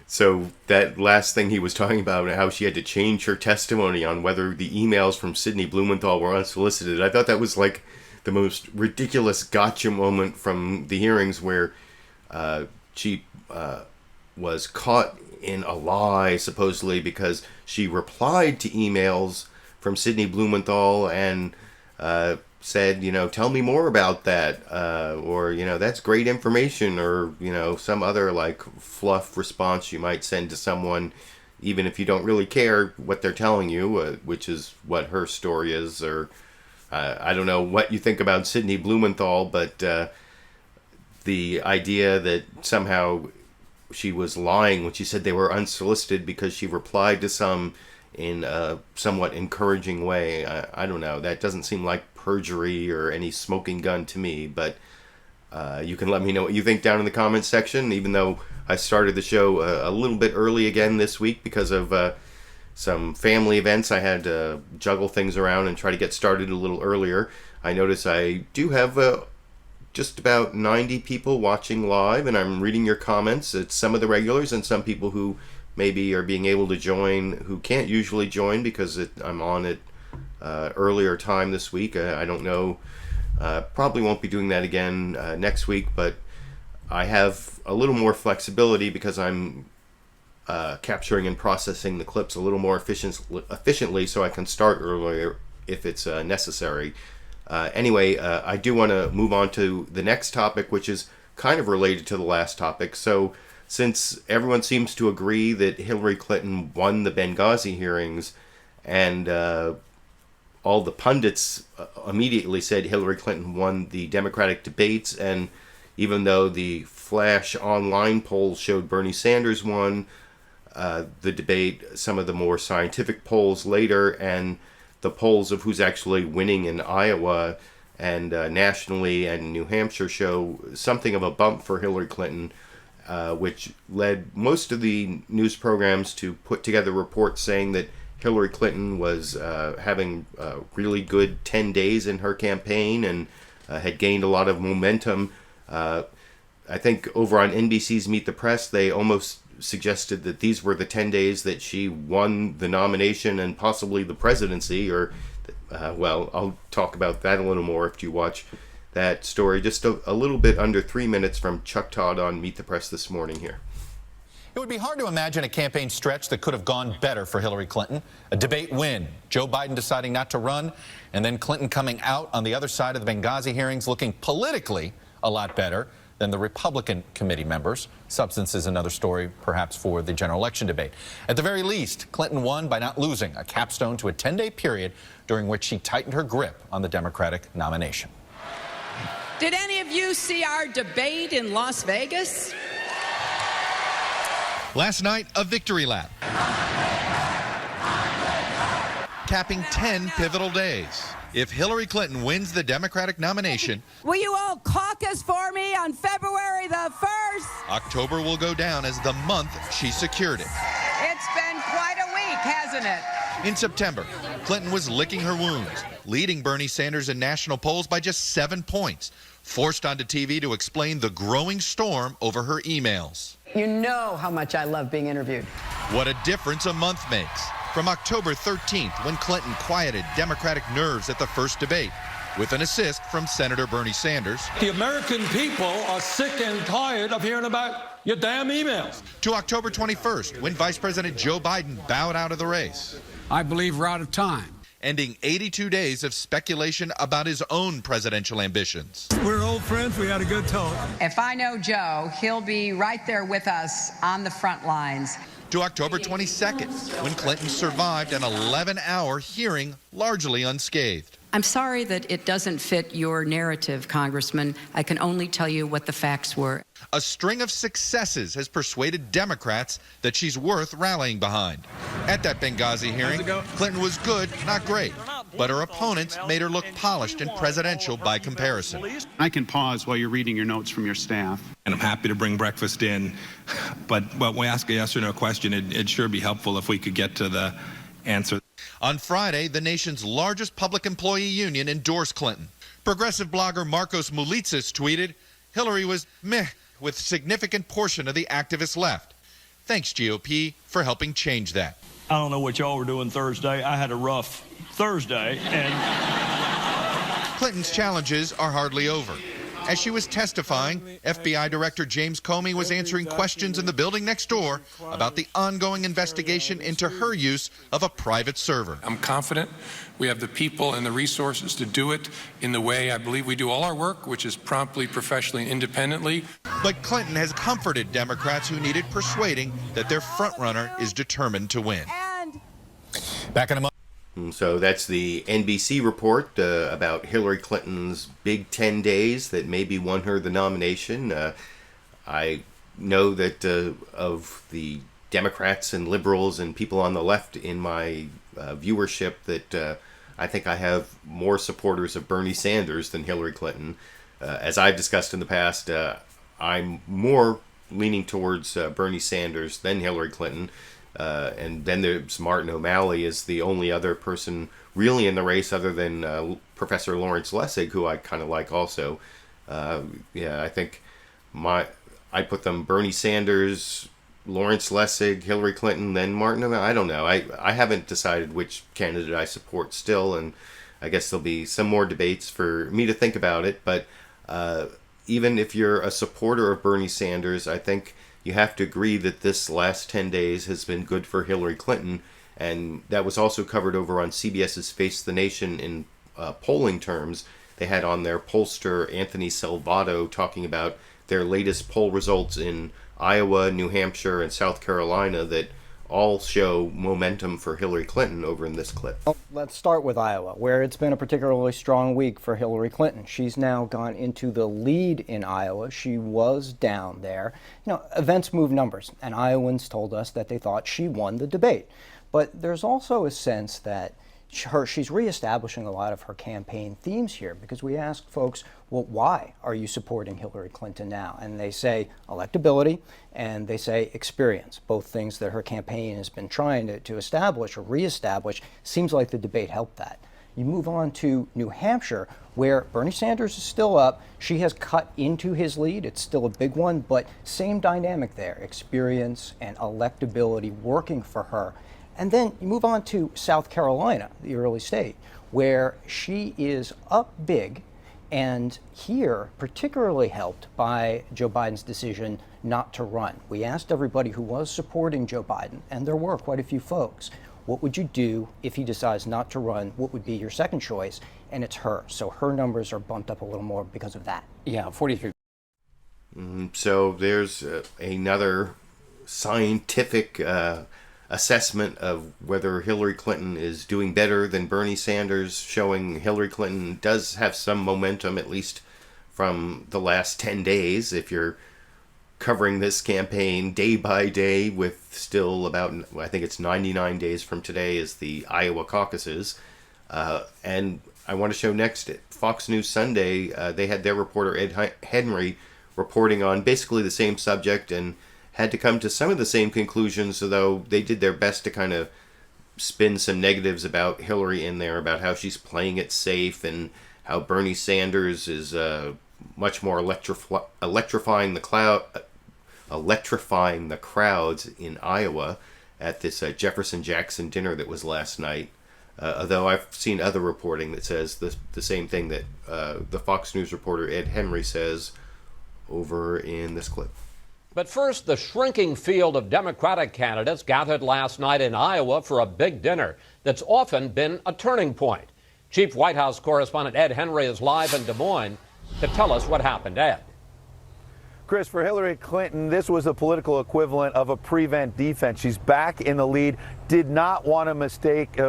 So that last thing he was talking about, how she had to change her testimony on whether the emails from Sidney Blumenthal were unsolicited, I thought that was like the most ridiculous gotcha moment from the hearings, where she was caught in a lie, supposedly, because she replied to emails from Sidney Blumenthal and said, tell me more about that, or, that's great information, or, some other like fluff response you might send to someone, even if you don't really care what they're telling you, which is what her story is. Or I don't know what you think about Sidney Blumenthal, but the idea that somehow she was lying when she said they were unsolicited because she replied to some in a somewhat encouraging way, I don't know. That doesn't seem like perjury or any smoking gun to me, but you can let me know what you think down in the comments section, even though I started the show a little bit early again this week because of some family events. I had to juggle things around and try to get started a little earlier. I notice I do have just about 90 people watching live, and I'm reading your comments. It's some of the regulars and some people who maybe are being able to join who can't usually join because I'm on at earlier time this week. I don't know. Probably won't be doing that again next week, but I have a little more flexibility because I'm capturing and processing the clips a little more efficiently, so I can start earlier if it's necessary. Anyway, I do want to move on to the next topic, which is kind of related to the last topic. So since everyone seems to agree that Hillary Clinton won the Benghazi hearings, and all the pundits immediately said Hillary Clinton won the Democratic debates, and even though the flash online polls showed Bernie Sanders won the debate, some of the more scientific polls later, and the polls of who's actually winning in Iowa and nationally and New Hampshire show something of a bump for Hillary Clinton, which led most of the news programs to put together reports saying that Hillary Clinton was having a really good 10 days in her campaign and had gained a lot of momentum. I think over on NBC's Meet the Press, they almost suggested that these were the 10 days that she won the nomination and possibly the presidency, or, well, I'll talk about that a little more if you watch that story. Just a little bit under 3 minutes from Chuck Todd on Meet the Press this morning here. It would be hard to imagine a campaign stretch that could have gone better for Hillary Clinton. A debate win, Joe Biden deciding not to run, and then Clinton coming out on the other side of the Benghazi hearings looking politically a lot better than the Republican committee members. Substance is another story, perhaps, for the general election debate. At the very least, Clinton won by not losing, a capstone to a 10-day period during which she tightened her grip on the Democratic nomination. Did any of you see our debate in Las Vegas? Last night, a victory lap, capping 10 pivotal days. If Hillary Clinton wins the Democratic nomination, Will you all caucus for me on February the 1st? October will go down as the month she secured it. It's been quite a week, hasn't it? In September, Clinton was licking her wounds, leading Bernie Sanders in national polls by just 7 points, forced onto TV to explain the growing storm over her emails. You know how much I love being interviewed. What a difference a month makes. From October 13th, when Clinton quieted Democratic nerves at the first debate, with an assist from Senator Bernie Sanders. The American people are sick and tired of hearing about your damn emails. To October 21st, when Vice President Joe Biden bowed out of the race. I believe we're out of time. Ending 82 days of speculation about his own presidential ambitions. We're old friends. We had a good talk. If I know Joe, he'll be right there with us on the front lines. To October 22nd, when Clinton survived an 11-hour hearing largely unscathed. I'm sorry that it doesn't fit your narrative, Congressman. I can only tell you what the facts were. A string of successes has persuaded Democrats that she's worth rallying behind. At that Benghazi hearing, Clinton was good, not great, but her opponents made her look polished and presidential by comparison. I can pause while you're reading your notes from your staff. And I'm happy to bring breakfast in, but when we ask a yes or no question, it'd sure be helpful if we could get to the answer. On Friday, the nation's largest public employee union endorsed Clinton. Progressive blogger Marcos Moulitsas tweeted, Hillary was meh with significant portion of the activist left. Thanks, GOP, for helping change that. I don't know what y'all were doing Thursday. I had a rough Thursday, and Clinton's challenges are hardly over. As she was testifying, FBI Director James Comey was answering questions in the building next door about the ongoing investigation into her use of a private server. I'm confident we have the people and the resources to do it in the way I believe we do all our work, which is promptly, professionally, and independently. But Clinton has comforted Democrats who needed persuading that their frontrunner is determined to win. Back in a moment. So that's the NBC report about Hillary Clinton's big 10 days that maybe won her the nomination. I know that of the Democrats and liberals and people on the left in my viewership that I think I have more supporters of Bernie Sanders than Hillary Clinton. As I've discussed in the past, I'm more leaning towards Bernie Sanders than Hillary Clinton. And then there's Martin O'Malley is the only other person really in the race other than Professor Lawrence Lessig, who I kind of like also. I think I put them Bernie Sanders, Lawrence Lessig, Hillary Clinton, then Martin O'Malley. I don't know. I haven't decided which candidate I support still, and I guess there'll be some more debates for me to think about it. But even if you're a supporter of Bernie Sanders, I think you have to agree that this last 10 days has been good for Hillary Clinton, and that was also covered over on CBS's Face the Nation in polling terms. They had on their pollster Anthony Salvato talking about their latest poll results in Iowa, New Hampshire, and South Carolina that all show momentum for Hillary Clinton over in this clip. Well, let's start with Iowa, where it's been a particularly strong week for Hillary Clinton. She's now gone into the lead in Iowa. She was down there. You know, events move numbers, and Iowans told us that they thought she won the debate. But there's also a sense that she's reestablishing a lot of her campaign themes here, because we asked folks, well, why are you supporting Hillary Clinton now? And they say electability and they say experience, both things that her campaign has been trying to establish or reestablish. Seems like the debate helped that. You move on to New Hampshire, where Bernie Sanders is still up. She has cut into his lead. It's still a big one, but same dynamic there, experience and electability working for her. And then you move on to South Carolina, the early state, where she is up big, and here particularly helped by Joe Biden's decision not to run. We asked everybody who was supporting Joe Biden, and there were quite a few folks, what would you do if he decides not to run? What would be your second choice? And it's her. So her numbers are bumped up a little more because of that. Yeah, 43. So there's another scientific assessment of whether Hillary Clinton is doing better than Bernie Sanders, showing Hillary Clinton does have some momentum, at least from the last 10 days, if you're covering this campaign day by day, with still about, I think it's 99 days from today is the Iowa caucuses. And I want to show next at Fox News Sunday, they had their reporter Ed Henry reporting on basically the same subject and had to come to some of the same conclusions, although they did their best to kind of spin some negatives about Hillary in there, about how she's playing it safe and how Bernie Sanders is much more electrifying the crowds in Iowa at this Jefferson Jackson dinner that was last night. Although I've seen other reporting that says the same thing that the Fox News reporter Ed Henry says over in this clip. But first, the shrinking field of Democratic candidates gathered last night in Iowa for a big dinner that's often been a turning point. Chief White House correspondent Ed Henry is live in Des Moines to tell us what happened. Ed. Chris, for Hillary Clinton, this was a political equivalent of a prevent defense. She's back in the lead, did not want to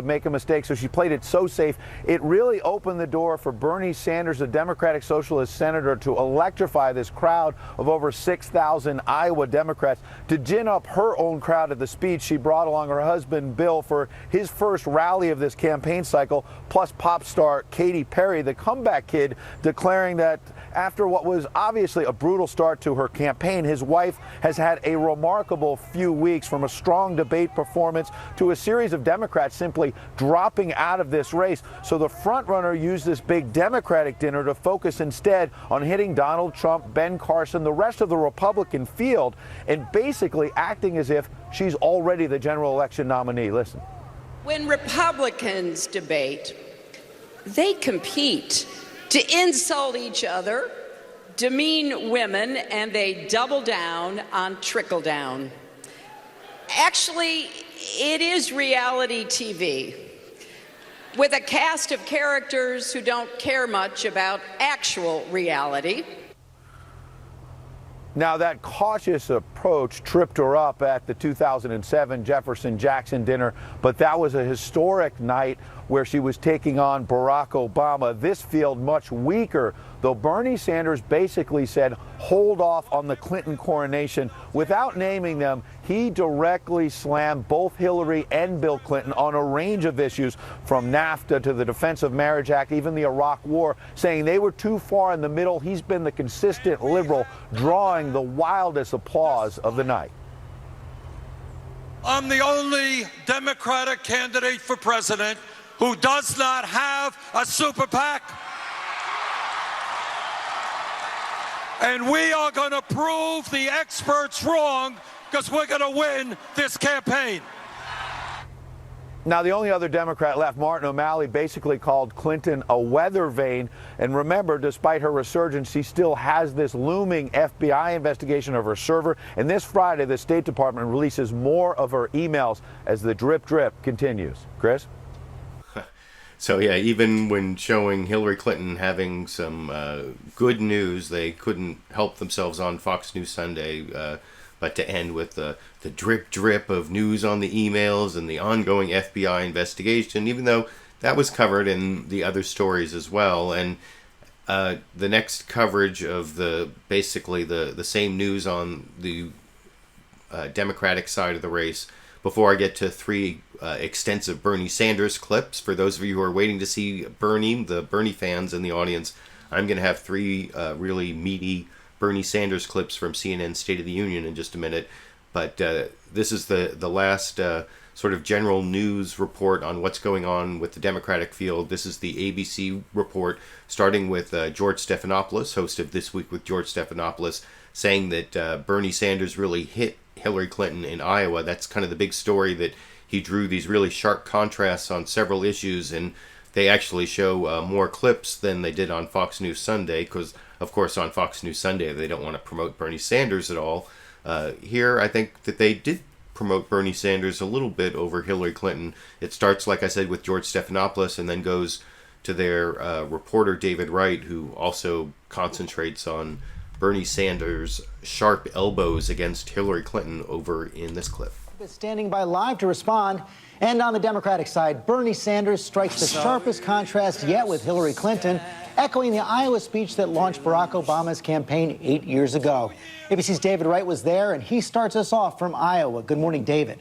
make a mistake, so she played it so safe. It really opened the door for Bernie Sanders, a Democratic Socialist senator, to electrify this crowd of over 6,000 Iowa Democrats. To gin up her own crowd at the speech, she brought along her husband, Bill, for his first rally of this campaign cycle, plus pop star Katy Perry, the comeback kid, declaring that After what was obviously a brutal start to her campaign, his wife has had a remarkable few weeks, from a strong debate performance to a series of Democrats simply dropping out of this race. So the frontrunner used this big Democratic dinner to focus instead on hitting Donald Trump, Ben Carson, the rest of the Republican field, and basically acting as if she's already the general election nominee. Listen. When Republicans debate, they compete to insult each other, demean women, and they double down on trickle down. Actually, it is reality TV with a cast of characters who don't care much about actual reality. Now, that cautious approach tripped her up at the 2007 Jefferson-Jackson dinner, but that was a historic night where she was taking on Barack Obama. This field much weaker, though Bernie Sanders basically said, hold off on the Clinton coronation. Without naming them, he directly slammed both Hillary and Bill Clinton on a range of issues, from NAFTA to the Defense of Marriage Act, even the Iraq War, saying they were too far in the middle. He's been the consistent liberal, drawing the wildest applause of the night. I'm the only Democratic candidate for president who does not have a super PAC. And we are going to prove the experts wrong, because we're going to win this campaign. Now, the only other Democrat left, Martin O'Malley, basically called Clinton a weather vane. And remember, despite her resurgence, she still has this looming FBI investigation of her server. And this Friday, the State Department releases more of her emails as the drip drip continues. Chris? So yeah, even when showing Hillary Clinton having some good news, they couldn't help themselves on Fox News Sunday, but to end with the drip drip of news on the emails and the ongoing FBI investigation, even though that was covered in the other stories as well. And the next coverage of basically the same news on the Democratic side of the race, before I get to three extensive Bernie Sanders clips. For those of you who are waiting to see Bernie, the Bernie fans in the audience, I'm going to have three really meaty Bernie Sanders clips from CNN State of the Union in just a minute. But this is the last sort of general news report on what's going on with the Democratic field. This is the ABC report, starting with George Stephanopoulos, host of This Week with George Stephanopoulos, saying that Bernie Sanders really hit Hillary Clinton in Iowa. That's kind of the big story, that he drew these really sharp contrasts on several issues, and they actually show more clips than they did on Fox News Sunday, because, of course, on Fox News Sunday, they don't want to promote Bernie Sanders at all. Here, I think that they did promote Bernie Sanders a little bit over Hillary Clinton. It starts, like I said, with George Stephanopoulos, and then goes to their reporter, David Wright, who also concentrates on Bernie Sanders' sharp elbows against Hillary Clinton over in this clip. Standing by live to respond. And on the Democratic side, Bernie Sanders strikes the sharpest contrast yet with Hillary Clinton, echoing the Iowa speech that launched Barack Obama's campaign 8 years ago. ABC's David Wright was there, and he starts us off from Iowa. Good morning, David.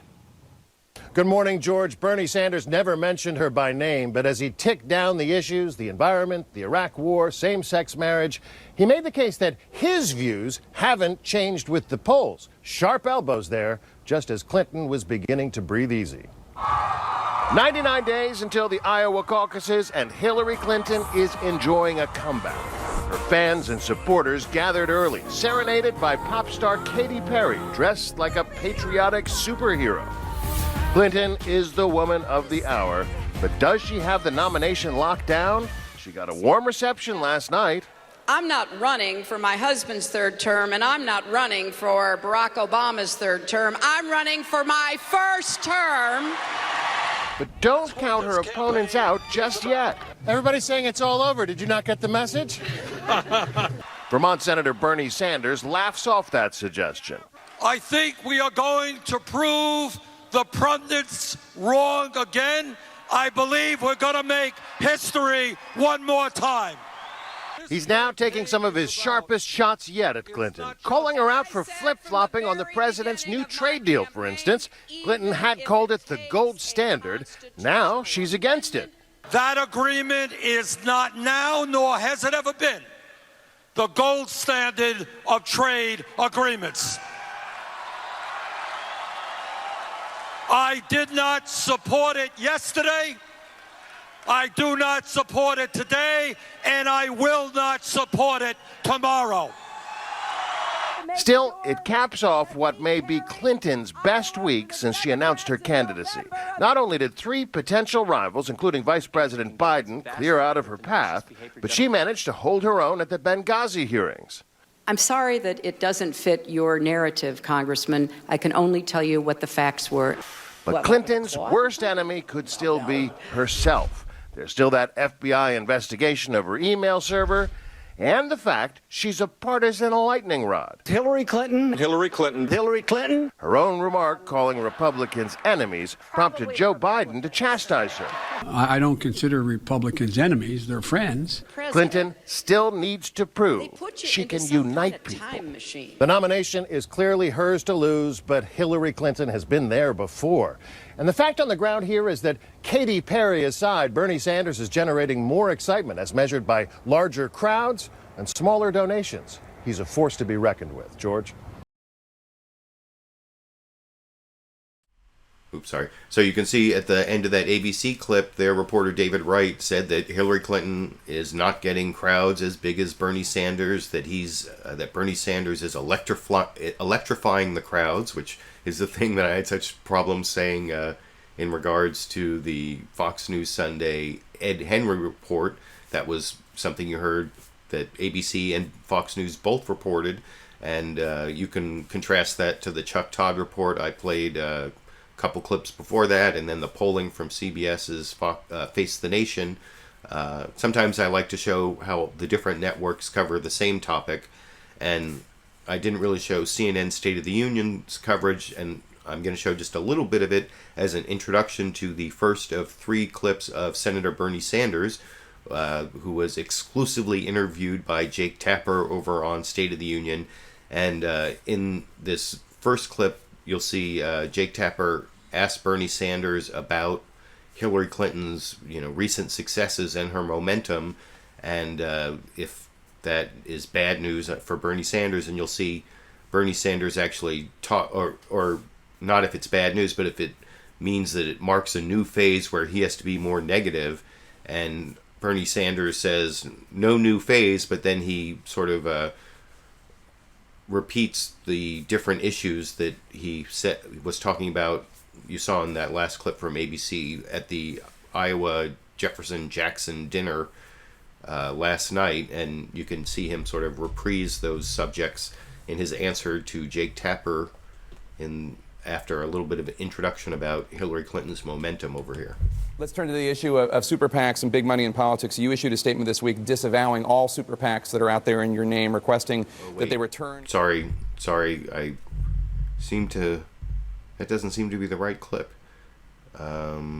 Good morning, George. Bernie Sanders never mentioned her by name, but as he ticked down the issues, the environment, the Iraq War, same-sex marriage, he made the case that his views haven't changed with the polls. Sharp elbows there, just as Clinton was beginning to breathe easy. 99 days until the Iowa caucuses, and Hillary Clinton is enjoying a comeback. Her fans and supporters gathered early, serenaded by pop star Katy Perry, dressed like a patriotic superhero. Clinton is the woman of the hour, but does she have the nomination locked down? She got a warm reception last night. I'm not running for my husband's third term, and I'm not running for Barack Obama's third term. I'm running for my first term. But don't count her opponents out just yet. Everybody's saying it's all over. Did you not get the message? Vermont Senator Bernie Sanders laughs off that suggestion. I think we are going to prove the pundits wrong again. I believe we're going to make history one more time. He's now taking some of his sharpest shots yet at Clinton, calling her out for flip-flopping on the president's new trade deal, for instance. Clinton had called it the gold standard. Now she's against it. That agreement is not now, nor has it ever been, the gold standard of trade agreements. I did not support it yesterday. I do not support it today, and I will not support it tomorrow. Still, it caps off what may be Clinton's best week since she announced her candidacy. Not only did 3 potential rivals, including Vice President Biden, clear out of her path, but she managed to hold her own at the Benghazi hearings. I'm sorry that it doesn't fit your narrative, Congressman. I can only tell you what the facts were. But Clinton's worst enemy could still be herself. There's still that FBI investigation of her email server, and the fact she's a partisan lightning rod. Hillary Clinton. Hillary Clinton. Hillary Clinton. Her own remark calling Republicans enemies prompted Joe Biden to chastise her. I don't consider Republicans enemies, they're friends. Clinton still needs to prove she can unite people. The nomination is clearly hers to lose, but Hillary Clinton has been there before. And the fact on the ground here is that Katy Perry aside, Bernie Sanders is generating more excitement as measured by larger crowds and smaller donations. He's a force to be reckoned with. George? Oops, sorry. So you can see at the end of that ABC clip there, reporter David Wright said that Hillary Clinton is not getting crowds as big as Bernie Sanders, that that Bernie Sanders is electrifying the crowds, which is the thing that I had such problems saying in regards to the Fox News Sunday Ed Henry report. That was something you heard that ABC and Fox News both reported, and you can contrast that to the Chuck Todd report I played couple clips before that, and then the polling from CBS's Face the Nation. Sometimes I like to show how the different networks cover the same topic, and I didn't really show CNN's State of the Union's coverage, and I'm going to show just a little bit of it as an introduction to the first of 3 clips of Senator Bernie Sanders, who was exclusively interviewed by Jake Tapper over on State of the Union. And in this first clip, you'll see Jake Tapper ask Bernie Sanders about Hillary Clinton's, recent successes and her momentum, and if that is bad news for Bernie Sanders. And you'll see Bernie Sanders actually talk, or not if it's bad news, but if it means that it marks a new phase where he has to be more negative. And Bernie Sanders says no new phase, but then he sort of repeats the different issues that he was talking about. You saw in that last clip from ABC at the Iowa Jefferson-Jackson dinner last night, and you can see him sort of reprise those subjects in his answer to Jake Tapper after a little bit of an introduction about Hillary Clinton's momentum over here. Let's turn to the issue of super PACs and big money in politics. You issued a statement this week disavowing all super PACs that are out there in your name, requesting that they return. Sorry. That doesn't seem to be the right clip. That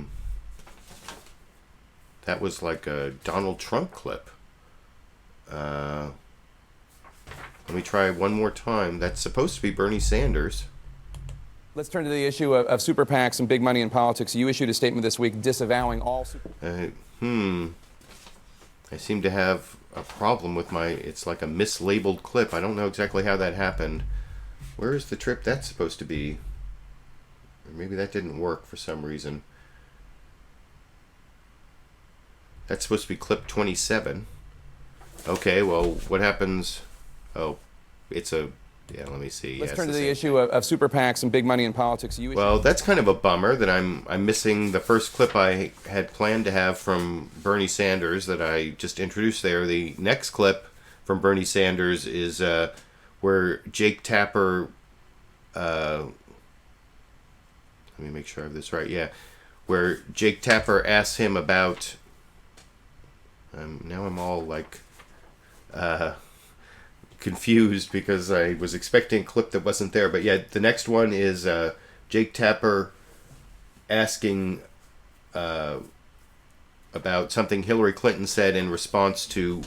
was like a Donald Trump clip. Let me try one more time. That's supposed to be Bernie Sanders. Let's turn to the issue of super PACs and big money in politics. You issued a statement this week disavowing all super... I seem to have a problem with it's like a mislabeled clip. I don't know exactly how that happened. Where is the trip that's supposed to be? Or maybe that didn't work for some reason. That's supposed to be clip 27. Okay, well, what happens? Oh, it's a... Yeah, let me see. Let's turn to the issue of super PACs and big money in politics. Well, that's kind of a bummer that I'm missing the first clip I had planned to have from Bernie Sanders that I just introduced there. The next clip from Bernie Sanders is where Jake Tapper... let me make sure I have this right. Yeah, where Jake Tapper asks him about... now I'm all like... confused because I was expecting a clip that wasn't there. But yeah, the next one is Jake Tapper asking about something Hillary Clinton said in response to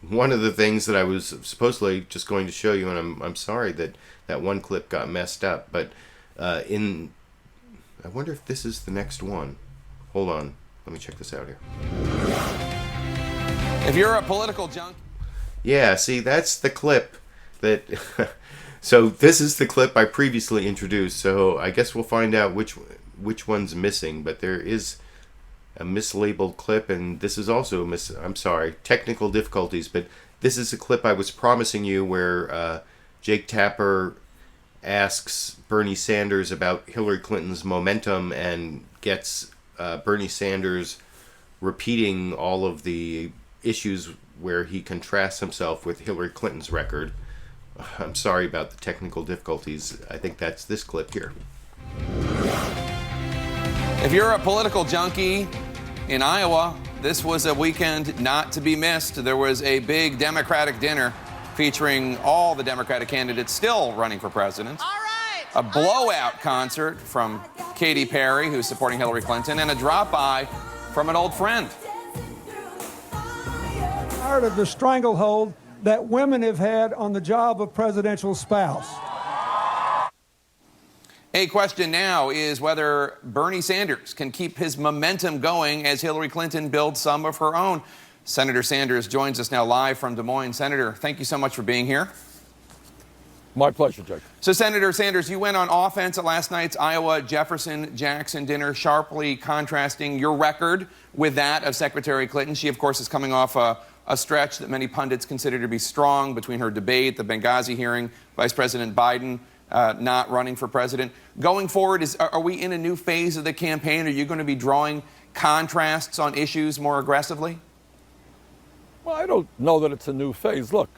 one of the things that I was supposedly just going to show you, and I'm sorry that one clip got messed up. But I wonder if this is the next one. Hold on, let me check this out here. If you're a political junkie. Yeah, see, that's the clip that... So this is the clip I previously introduced, so I guess we'll find out which one's missing, but there is a mislabeled clip, and this is also I'm sorry, technical difficulties, but this is a clip I was promising you where Jake Tapper asks Bernie Sanders about Hillary Clinton's momentum and gets Bernie Sanders repeating all of the issues where he contrasts himself with Hillary Clinton's record. I'm sorry about the technical difficulties. I think that's this clip here. If you're a political junkie in Iowa, this was a weekend not to be missed. There was a big Democratic dinner featuring all the Democratic candidates still running for president. All right. A blowout concert from Katy Perry, who's supporting Hillary Clinton, and a drop-by from an old friend. Tired of the stranglehold that women have had on the job of presidential spouse. A question now is whether Bernie Sanders can keep his momentum going as Hillary Clinton builds some of her own. Senator Sanders joins us now live from Des Moines. Senator, thank you so much for being here. My pleasure, Jake. So, Senator Sanders, you went on offense at last night's Iowa Jefferson-Jackson dinner, sharply contrasting your record with that of Secretary Clinton. She, of course, is coming off a stretch that many pundits consider to be strong between her debate, the Benghazi hearing, Vice President Biden not running for president. Going forward, are we in a new phase of the campaign? Are you going to be drawing contrasts on issues more aggressively? Well, I don't know that it's a new phase. Look,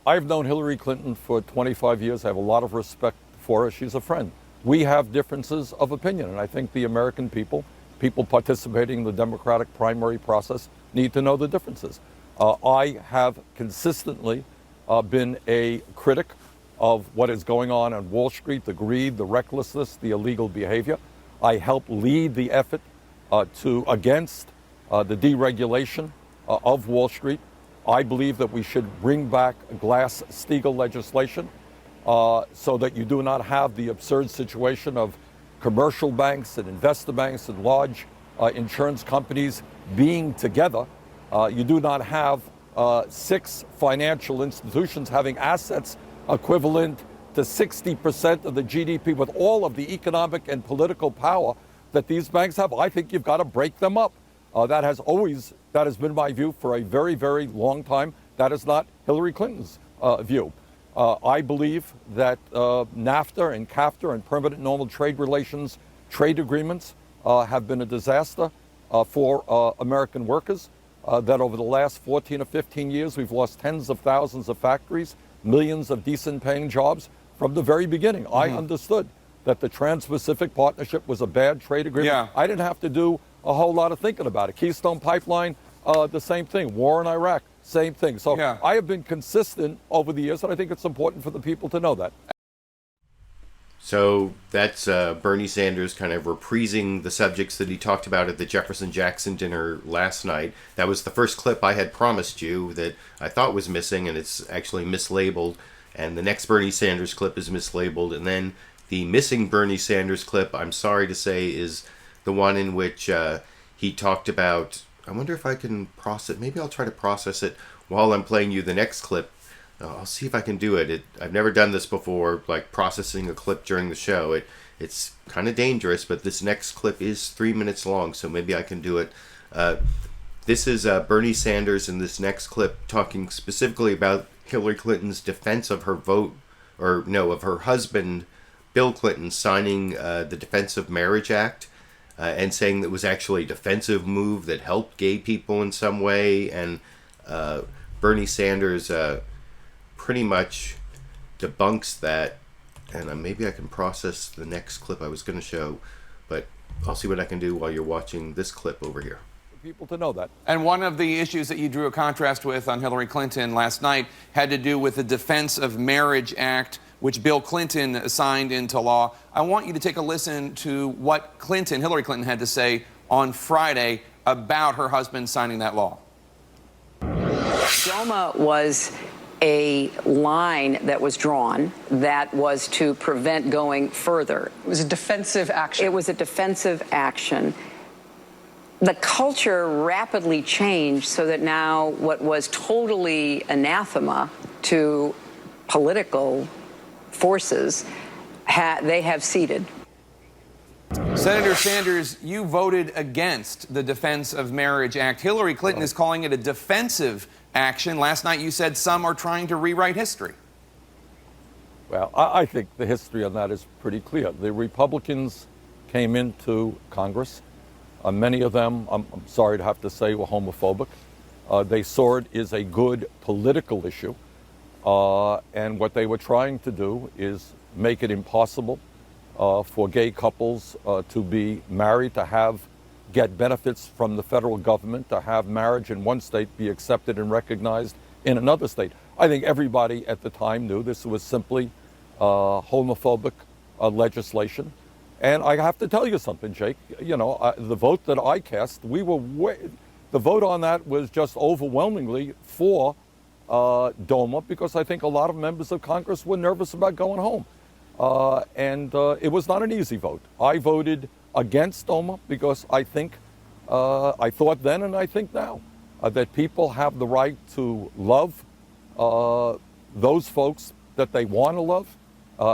I've known Hillary Clinton for 25 years. I have a lot of respect for her. She's a friend. We have differences of opinion, and I think the American people participating in the Democratic primary process, need to know the differences. I have consistently been a critic of what is going on Wall Street, the greed, the recklessness, the illegal behavior. I helped lead the effort against the deregulation of Wall Street. I believe that we should bring back Glass-Steagall legislation so that you do not have the absurd situation of commercial banks and investor banks and large insurance companies being together. You do not have 6 financial institutions having assets equivalent to 60% of the GDP with all of the economic and political power that these banks have. I think you've got to break them up. That has been my view for a very, very long time. That is not Hillary Clinton's view. I believe that NAFTA and CAFTA and permanent normal trade relations, trade agreements have been a disaster for American workers. That over the last 14 or 15 years, we've lost tens of thousands of factories, millions of decent paying jobs from the very beginning. Mm-hmm. I understood that the Trans-Pacific Partnership was a bad trade agreement. Yeah. I didn't have to do a whole lot of thinking about it. Keystone Pipeline, the same thing. War in Iraq, same thing. So yeah. I have been consistent over the years, and I think it's important for the people to know that. So that's Bernie Sanders kind of reprising the subjects that he talked about at the Jefferson-Jackson dinner last night. That was the first clip I had promised you that I thought was missing, and it's actually mislabeled. And the next Bernie Sanders clip is mislabeled. And then the missing Bernie Sanders clip, I'm sorry to say, is the one in which he talked about, I wonder if I can process, maybe I'll try to process it while I'm playing you the next clip. I'll see if I can do it. I've never done this before, like processing a clip during the show. It's kind of dangerous, but this next clip is 3 minutes long, so maybe I can do it. This is Bernie Sanders in this next clip talking specifically about Hillary Clinton's defense of her of her husband, Bill Clinton, signing the Defense of Marriage Act and saying that it was actually a defensive move that helped gay people in some way. And Bernie Sanders pretty much debunks that, and maybe I can process the next clip I was going to show, but I'll see what I can do while you're watching this clip over here. People to know that. And one of the issues that you drew a contrast with on Hillary Clinton last night had to do with the Defense of Marriage Act, which Bill Clinton signed into law. I want you to take a listen to what Hillary Clinton had to say on Friday about her husband signing that law. DOMA was a line that was drawn that was to prevent going further. It was a defensive action. It was a defensive action. the culture rapidly changed so that now what was totally anathema to political forces, they have ceded. Senator Sanders, you voted against the Defense of Marriage Act. Hillary Clinton is calling it a defensive action. Last night you said some are trying to rewrite history. Well, I think the history on that is pretty clear. The Republicans came into Congress. Many of them, I'm sorry to have to say, were homophobic. They saw it as a good political issue. And what they were trying to do is make it impossible for gay couples to be married, to get benefits from the federal government, to have marriage in one state be accepted and recognized in another state. I think everybody at the time knew this was simply homophobic legislation. And I have to tell you something, Jake. You know, the vote that I cast, the vote on that was just overwhelmingly for DOMA, because I think a lot of members of Congress were nervous about going home. And it was not an easy vote. I voted against DOMA because I thought then and I think now that people have the right to love those folks that they want to love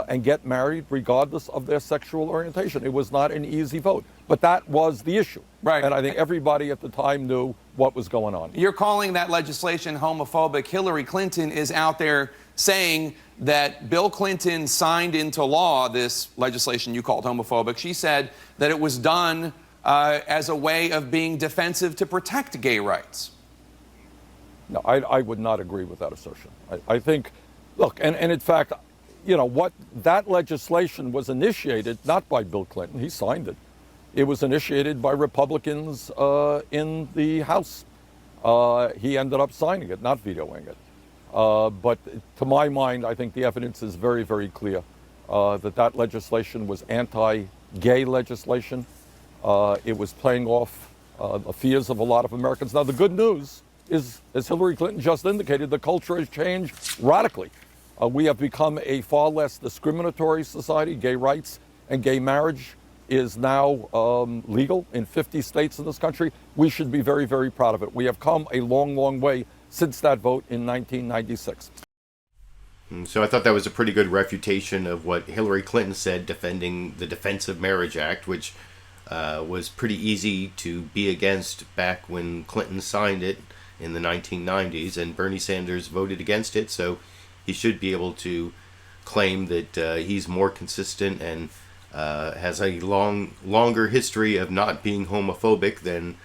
and get married regardless of their sexual orientation. It was not an easy vote, but that was the issue. Right. And I think everybody at the time knew what was going on. You're calling that legislation homophobic. Hillary Clinton is out there saying that Bill Clinton signed into law this legislation you called homophobic. She said that it was done as a way of being defensive to protect gay rights. No, I would not agree with that assertion. I think, look, and in fact, you know, what that legislation was initiated not by Bill Clinton. He signed it. It was initiated by Republicans in the House. He ended up signing it, not vetoing it. But to my mind, I think the evidence is very, very clear that legislation was anti-gay legislation. It was playing off the fears of a lot of Americans. Now, the good news is, as Hillary Clinton just indicated, the culture has changed radically. We have become a far less discriminatory society. Gay rights and gay marriage is now legal in 50 states in this country. We should be very, very proud of it. We have come a long, long way since that vote in 1996. So I thought that was a pretty good refutation of what Hillary Clinton said defending the Defense of Marriage Act, which was pretty easy to be against back when Clinton signed it in the 1990s, and Bernie Sanders voted against it, so he should be able to claim that he's more consistent and has a longer history of not being homophobic than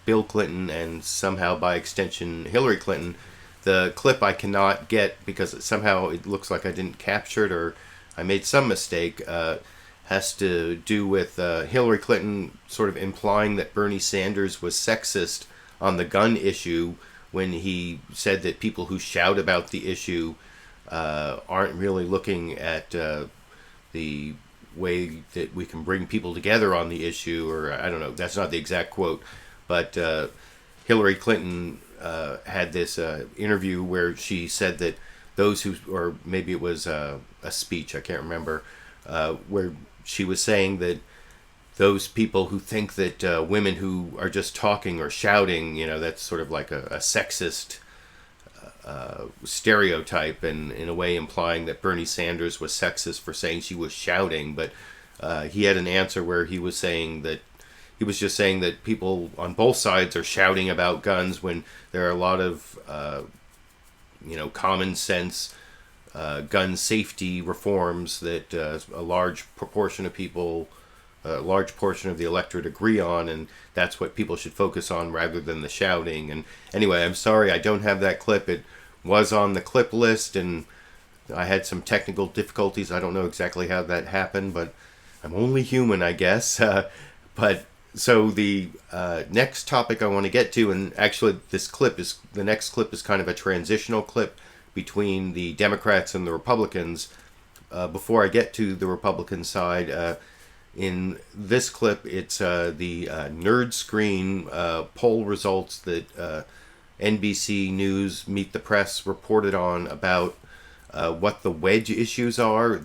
Bill Clinton and somehow by extension Hillary Clinton. The clip I cannot get because somehow it looks like I didn't capture it or I made some mistake, has to do with Hillary Clinton sort of implying that Bernie Sanders was sexist on the gun issue when he said that people who shout about the issue aren't really looking at the way that we can bring people together on the issue, or I don't know, that's not the exact quote, but Hillary Clinton had this interview where she said that those who, or maybe it was a speech, I can't remember, where she was saying that those people who think that women who are just talking or shouting, you know, that's sort of like a sexist stereotype, and in a way implying that Bernie Sanders was sexist for saying she was shouting. But he had an answer where he was saying that he was just saying that people on both sides are shouting about guns when there are a lot of common sense gun safety reforms that a large proportion of people, a large portion of the electorate agree on, and that's what people should focus on rather than the shouting. And anyway, I'm sorry I don't have that clip. It was on the clip list and I had some technical difficulties. I don't know exactly how that happened, but I'm only human, I guess. But so the next topic I want to get to, and actually the next clip is kind of a transitional clip between the Democrats and the Republicans. Before I get to the Republican side, in this clip, it's the Nerd Screen poll results that NBC News Meet the Press reported on about what the wedge issues are.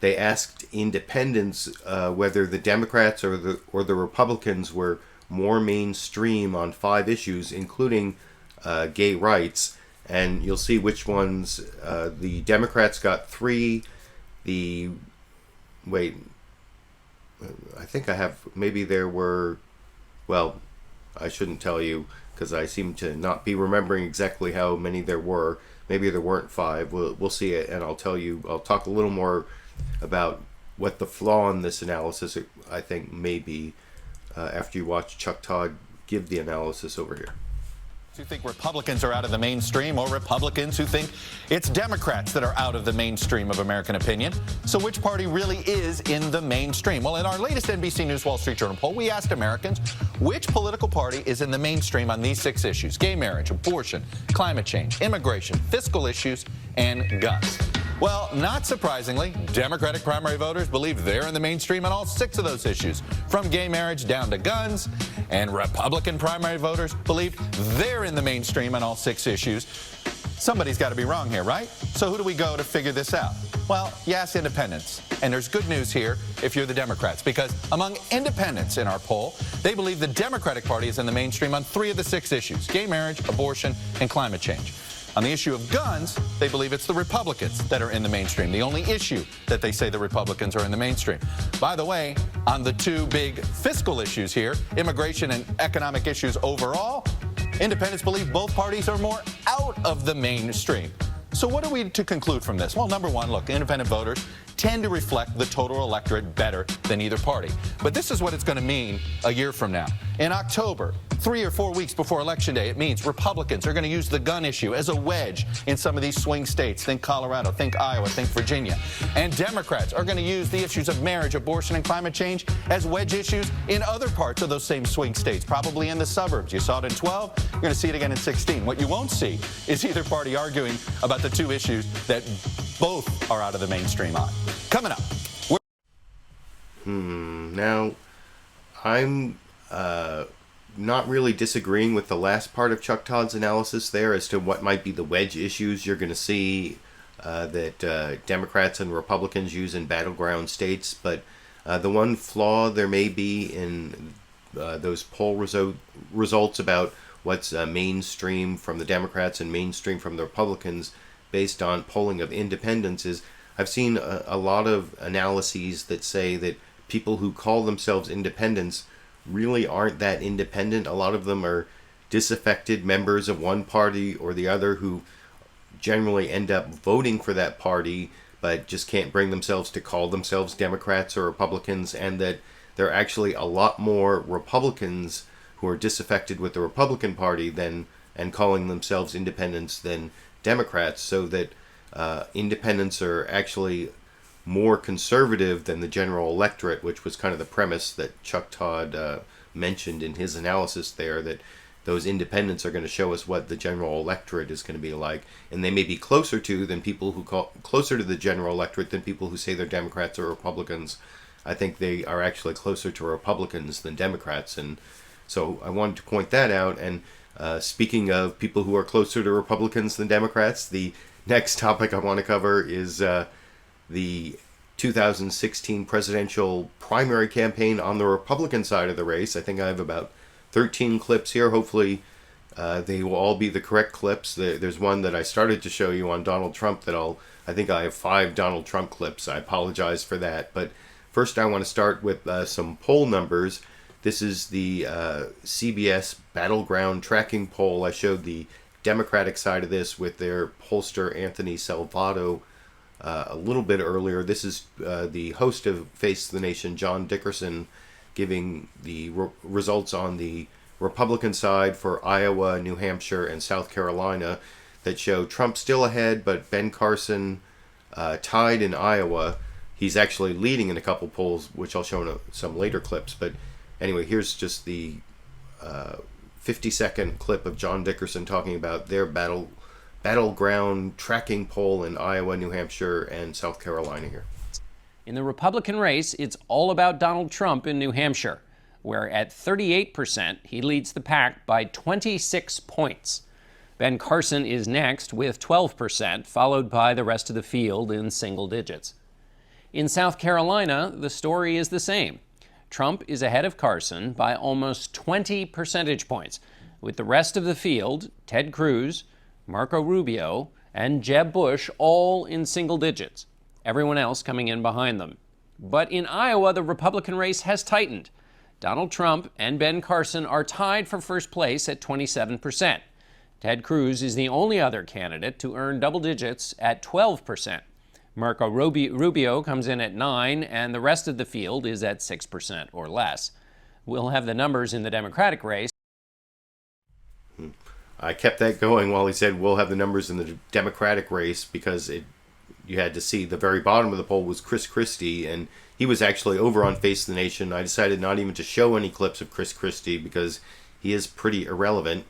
They asked independents whether the Democrats or the Republicans were more mainstream on 5 issues, including gay rights. And you'll see which ones the Democrats got 3. I think I have, maybe there were, well, I shouldn't tell you because I seem to not be remembering exactly how many there were. Maybe there weren't 5. We'll see it, and I'll tell you, I'll talk a little more about what the flaw in this analysis I think may be after you watch Chuck Todd give the analysis over here. Who think Republicans are out of the mainstream, or Republicans who think it's Democrats that are out of the mainstream of American opinion. So which party really is in the mainstream? Well, in our latest NBC News Wall Street Journal poll, we asked Americans which political party is in the mainstream on these 6 issues: gay marriage, abortion, climate change, immigration, fiscal issues, and guns. Well, not surprisingly, Democratic primary voters believe they're in the mainstream on all 6 of those issues, from gay marriage down to guns. And Republican primary voters believe they're in the mainstream on all 6 issues. Somebody's got to be wrong here, right? So who do we go to figure this out? Well, you ask independents. And there's good news here if you're the Democrats, because among independents in our poll, they believe the Democratic Party is in the mainstream on 3 of the 6 issues: gay marriage, abortion, and climate change. On the issue of guns, they believe it's the Republicans that are in the mainstream, the only issue that they say the Republicans are in the mainstream. By the way, on the 2 big fiscal issues here, immigration and economic issues overall, independents believe both parties are more out of the mainstream. So what are we to conclude from this? Well, number one, look, independent voters tend to reflect the total electorate better than either party. But this is what it's going to mean a year from now. In October, 3 or 4 weeks before Election Day, it means Republicans are going to use the gun issue as a wedge in some of these swing states. Think Colorado, think Iowa, think Virginia. And Democrats are going to use the issues of marriage, abortion, and climate change as wedge issues in other parts of those same swing states, probably in the suburbs. You saw it in 12, you're going to see it again in 16. What you won't see is either party arguing about the 2 issues that both are out of the mainstream on. Coming up. Now, I'm not really disagreeing with the last part of Chuck Todd's analysis there as to what might be the wedge issues you're going to see that Democrats and Republicans use in battleground states. But the one flaw there may be in those poll results about what's mainstream from the Democrats and mainstream from the Republicans based on polling of independents is I've seen a lot of analyses that say that people who call themselves independents really aren't that independent. A lot of them are disaffected members of one party or the other who generally end up voting for that party but just can't bring themselves to call themselves Democrats or Republicans, and that there are actually a lot more Republicans who are disaffected with the Republican Party and calling themselves independents than Democrats, so that independents are actually more conservative than the general electorate, which was kind of the premise that Chuck Todd mentioned in his analysis there, that those independents are going to show us what the general electorate is going to be like, and they may be closer to the general electorate than people who say they're Democrats or Republicans. I think they are actually closer to Republicans than Democrats, and so I wanted to point that out. And speaking of people who are closer to Republicans than Democrats, the next topic I want to cover is the 2016 presidential primary campaign on the Republican side of the race. I think I have about 13 clips here. Hopefully they will all be the correct clips. There's one that I started to show you on Donald Trump that I think I have 5 Donald Trump clips. I apologize for that. But first I want to start with some poll numbers. This is the CBS Battleground Tracking Poll. I showed the Democratic side of this with their pollster Anthony Salvato a little bit earlier. This is the host of Face the Nation, John Dickerson, giving the results on the Republican side for Iowa, New Hampshire, and South Carolina that show Trump still ahead, but Ben Carson tied in Iowa. He's actually leading in a couple polls, which I'll show in some later clips. But anyway, here's just the 50-second clip of John Dickerson talking about their battleground tracking poll in Iowa, New Hampshire, and South Carolina here. In the Republican race, it's all about Donald Trump in New Hampshire, where at 38%, he leads the pack by 26 points. Ben Carson is next with 12%, followed by the rest of the field in single digits. In South Carolina, the story is the same. Trump is ahead of Carson by almost 20 percentage points, with the rest of the field, Ted Cruz, Marco Rubio, and Jeb Bush, all in single digits. Everyone else coming in behind them. But in Iowa, the Republican race has tightened. Donald Trump and Ben Carson are tied for first place at 27%. Ted Cruz is the only other candidate to earn double digits at 12%. Marco Rubio comes in at 9%, and the rest of the field is at 6% or less. We'll have the numbers in the Democratic race. I kept that going while he said we'll have the numbers in the Democratic race, because you had to see the very bottom of the poll was Chris Christie, and he was actually over on Face of the Nation. I decided not even to show any clips of Chris Christie because he is pretty irrelevant.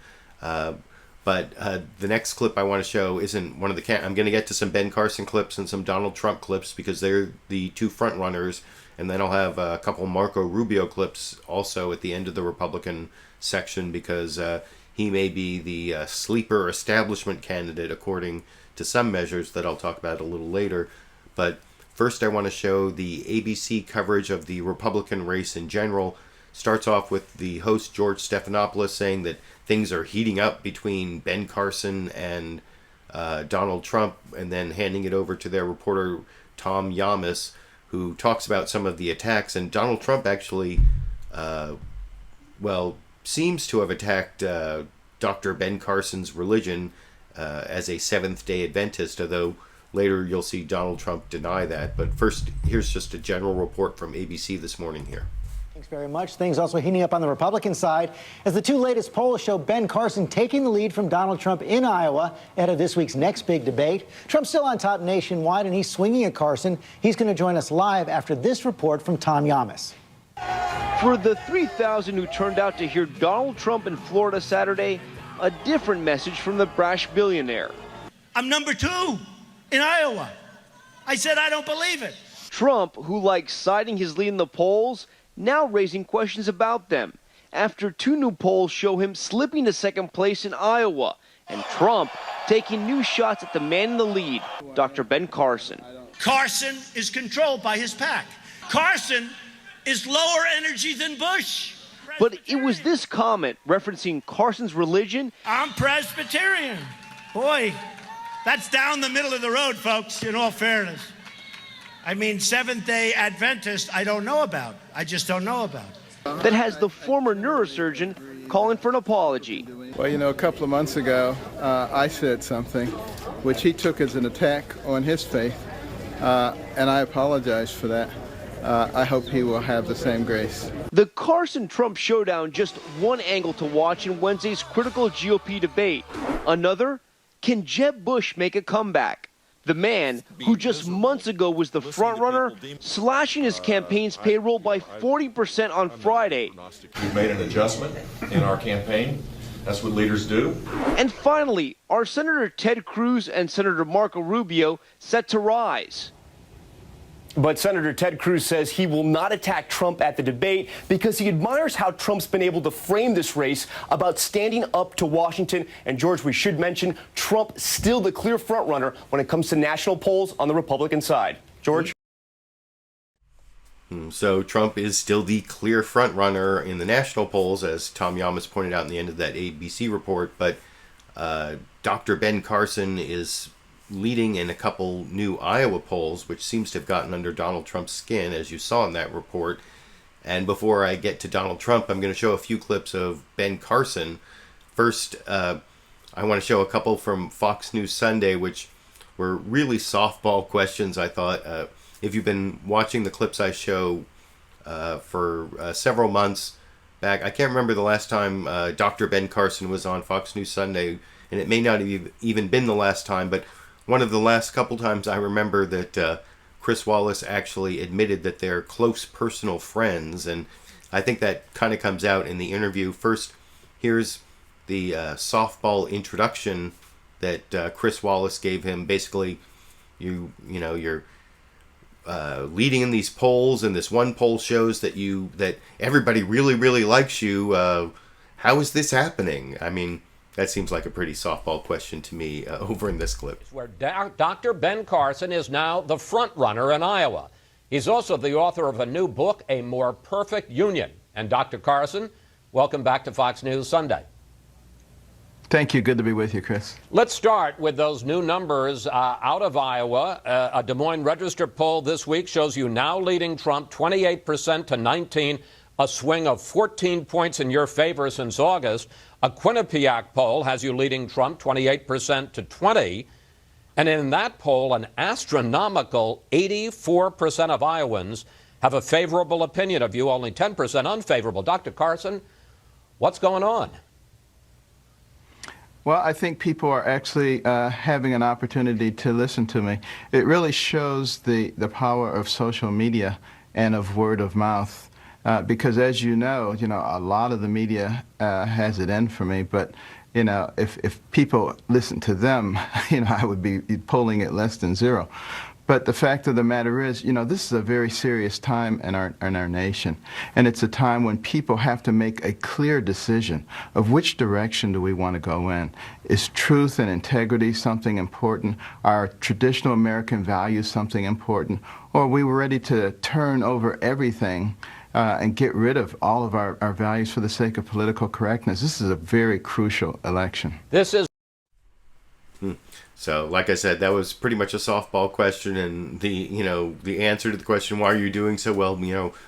But the next clip I want to show isn't one of the... I'm going to get to some Ben Carson clips and some Donald Trump clips because they're the two front runners, and then I'll have a couple Marco Rubio clips also at the end of the Republican section, because he may be the sleeper establishment candidate according to some measures that I'll talk about a little later. But first I want to show the ABC coverage of the Republican race in general. Starts off with the host George Stephanopoulos saying that things are heating up between Ben Carson and Donald Trump, and then handing it over to their reporter Tom Llamas, who talks about some of the attacks. And Donald Trump actually, seems to have attacked Dr. Ben Carson's religion as a Seventh-day Adventist, although later you'll see Donald Trump deny that. But first, here's just a general report from ABC this morning here. Thanks very much. Things also heating up on the Republican side as the two latest polls show Ben Carson taking the lead from Donald Trump in Iowa ahead of this week's next big debate. Trump's still on top nationwide, and he's swinging at Carson. He's going to join us live after this report from Tom Llamas. For the 3,000 who turned out to hear Donald Trump in Florida Saturday, a different message from the brash billionaire. I'm number 2 in Iowa. I said I don't believe it. Trump, who likes citing his lead in the polls, now raising questions about them after 2 new polls show him slipping to second place in Iowa, and Trump taking new shots at the man in the lead, Dr. Ben Carson. Carson is controlled by his pack. Carson is lower energy than Bush. But it was this comment referencing Carson's religion. I'm Presbyterian. Boy, that's down the middle of the road, folks, in all fairness. I mean, Seventh-day Adventist, I don't know about. I just don't know about. That has the former neurosurgeon calling for an apology. Well, you know, a couple of months ago, I said something which he took as an attack on his faith, and I apologize for that. I hope he will have the same grace. The Carson-Trump showdown, just one angle to watch in Wednesday's critical GOP debate. Another, can Jeb Bush make a comeback? The man who just months ago was the frontrunner, slashing his campaign's payroll by 40% on Friday. We've made an adjustment in our campaign. That's what leaders do. And finally, are Senator Ted Cruz and Senator Marco Rubio set to rise? But Senator Ted Cruz says he will not attack Trump at the debate because he admires how Trump's been able to frame this race about standing up to Washington. And, George, we should mention Trump still the clear frontrunner when it comes to national polls on the Republican side. George? So Trump is still the clear frontrunner in the national polls, as Tom Llamas pointed out in the end of that ABC report. But Dr. Ben Carson is leading in a couple new Iowa polls, which seems to have gotten under Donald Trump's skin, as you saw in that report. And before I get to Donald Trump, I'm going to show a few clips of Ben Carson. First, I want to show a couple from Fox News Sunday, which were really softball questions, I thought. If you've been watching the clips I show for several months back, I can't remember the last time Dr. Ben Carson was on Fox News Sunday, and it may not have even been the last time, but one of the last couple times I remember that Chris Wallace actually admitted that they're close personal friends, and I think that kind of comes out in the interview. First, here's the softball introduction that Chris Wallace gave him. Basically, you're leading in these polls, and this one poll shows that everybody really, really likes you. How is this happening? I mean, that seems like a pretty softball question to me over in this clip. Where Dr. Ben Carson is now the front runner in Iowa. He's also the author of a new book, A More Perfect Union. And Dr. Carson, welcome back to Fox News Sunday. Thank you. Good to be with you, Chris. Let's start with those new numbers out of Iowa. A Des Moines Register poll this week shows you now leading Trump 28% to 19%, a swing of 14 points in your favor since August. A Quinnipiac poll has you leading Trump 28% to 20%. And in that poll, an astronomical 84% of Iowans have a favorable opinion of you, only 10% unfavorable. Dr. Carson, what's going on? Well, I think people are actually having an opportunity to listen to me. It really shows the power of social media and of word of mouth. Because as you know, a lot of the media has it in for me, but if people listen to them, I would be polling at less than zero. But the fact of the matter is, this is a very serious time in our nation. And it's a time when people have to make a clear decision of which direction do we want to go in. Is truth and integrity something important? Are traditional American values something important? Or are we ready to turn over everything and get rid of all of our values for the sake of political correctness? This is a very crucial election. This is... So, like I said, that was pretty much a softball question, and the answer to the question, why are you doing so well?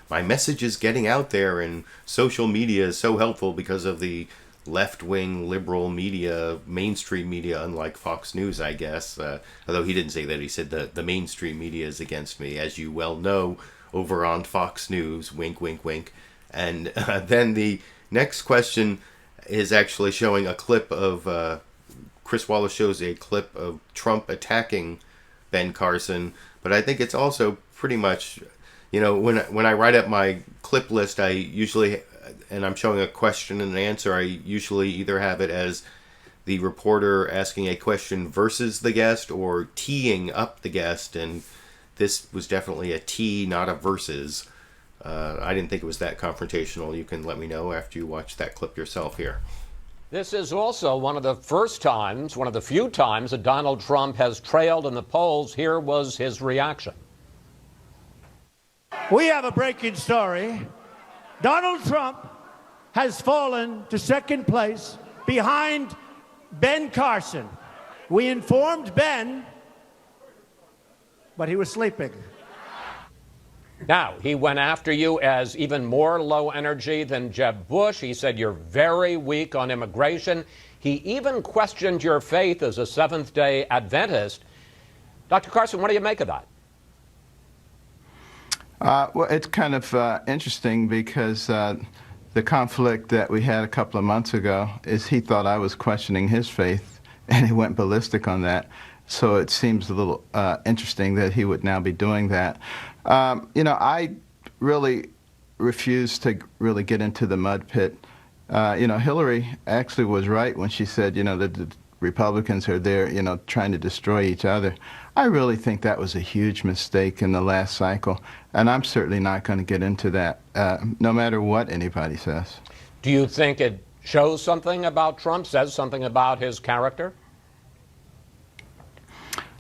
My message is getting out there, and social media is so helpful because of the left-wing liberal media, mainstream media, unlike Fox News, I guess. Although he didn't say that. He said the mainstream media is against me, as you well know, over on Fox News. Wink, wink, wink. And then the next question is actually showing a clip of... Chris Wallace shows a clip of Trump attacking Ben Carson, but I think it's also pretty much, when I write up my clip list, I usually, and I'm showing a question and an answer, I usually either have it as the reporter asking a question versus the guest or teeing up the guest, and this was definitely a tee, not a versus. I didn't think it was that confrontational. You can let me know after you watch that clip yourself here. This is also one of the few times that Donald Trump has trailed in the polls. Here was his reaction. We have a breaking story. Donald Trump has fallen to second place behind Ben Carson. We informed Ben, but he was sleeping. Now, he went after you as even more low energy than Jeb Bush. He said you're very weak on immigration. He even questioned your faith as a Seventh-day Adventist. Dr. Carson, what do you make of that? Well, it's kind of interesting because the conflict that we had a couple of months ago is he thought I was questioning his faith, and he went ballistic on that. So it seems a little interesting that he would now be doing that. I really refuse to really get into the mud pit. Hillary actually was right when she said, that the Republicans are there, trying to destroy each other. I really think that was a huge mistake in the last cycle, and I'm certainly not going to get into that, no matter what anybody says. Do you think it shows something about Trump, says something about his character?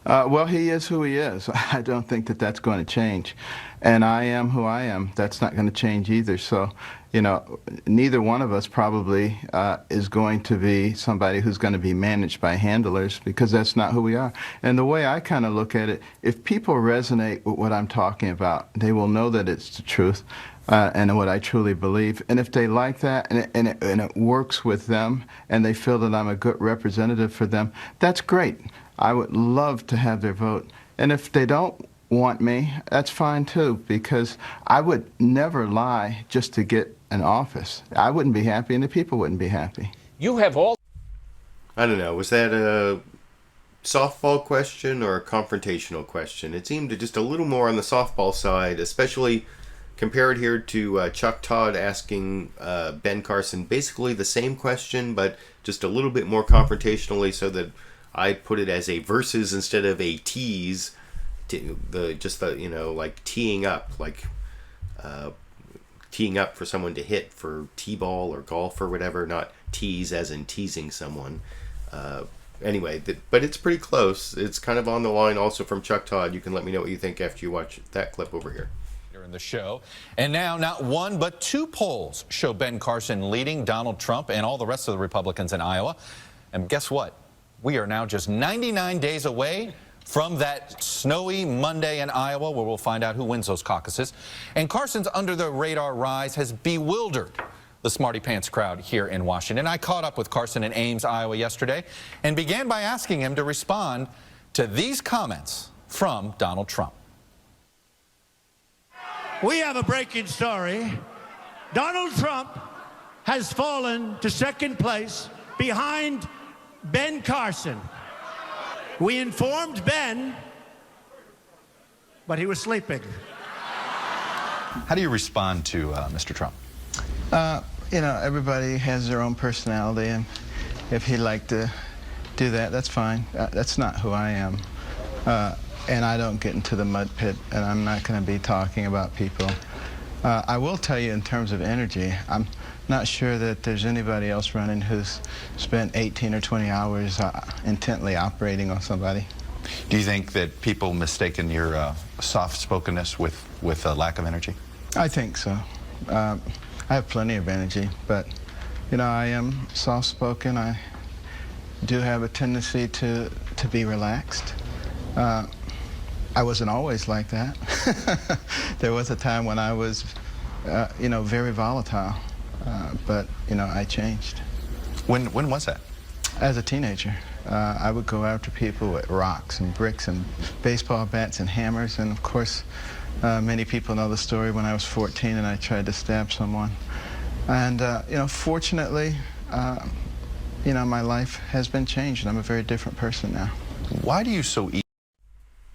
Well, he is who he is. I don't think that that's going to change. And I am who I am. That's not going to change either. So, neither one of us probably is going to be somebody who's going to be managed by handlers, because that's not who we are. And the way I kind of look at it, if people resonate with what I'm talking about, they will know that it's the truth and what I truly believe. And if they like that and it works with them and they feel that I'm a good representative for them, that's great. I would love to have their vote. And if they don't want me, that's fine too, because I would never lie just to get an office. I wouldn't be happy and the people wouldn't be happy. You have all... I don't know, was that a softball question or a confrontational question? It seemed just a little more on the softball side, especially compared here to Chuck Todd asking Ben Carson basically the same question, but just a little bit more confrontationally, so that I put it as a versus instead of a tease, like teeing up, teeing up for someone to hit for t-ball or golf or whatever, not tease as in teasing someone. anyway, but it's pretty close. It's kind of on the line also from Chuck Todd. You can let me know what you think after you watch that clip over here. In the show. And now not one but two polls show Ben Carson leading Donald Trump and all the rest of the Republicans in Iowa. And guess what? We are now just 99 days away from that snowy Monday in Iowa where we'll find out who wins those caucuses. And Carson's under-the-radar rise has bewildered the smarty pants crowd here in Washington. I caught up with Carson in Ames, Iowa yesterday and began by asking him to respond to these comments from Donald Trump. We have a breaking story. Donald Trump has fallen to second place behind Ben Carson. We informed Ben, but he was sleeping. How do you respond to Mr. Trump? You know, everybody has their own personality, and if he'd like to do that, that's fine. That's not who I am. And I don't get into the mud pit, and I'm not going to be talking about people. I will tell you in terms of energy, I'm not sure that there's anybody else running who's spent 18 or 20 hours intently operating on somebody. Do you think that people mistaken your soft-spokenness with a lack of energy? I think so. I have plenty of energy, but, you know, I am soft-spoken. I do have a tendency to be relaxed. I wasn't always like that. There was a time when I was, you know, very volatile, but, you know, I changed. When was that? As a teenager. I would go after people with rocks and bricks and baseball bats and hammers, and of course, many people know the story when I was 14 and I tried to stab someone. And, you know, fortunately, you know, my life has been changed, and I'm a very different person now. Why do you so eat?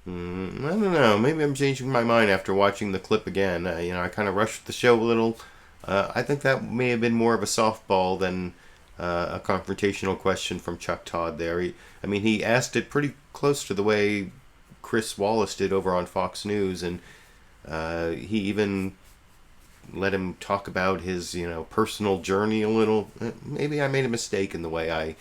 I don't know. Maybe I'm changing my mind after watching the clip again. You know, I kind of rushed the show a little. I think that may have been more of a softball than a confrontational question from Chuck Todd there. He asked it pretty close to the way Chris Wallace did over on Fox News, and he even let him talk about his, you know, personal journey a little. Maybe I made a mistake in the way I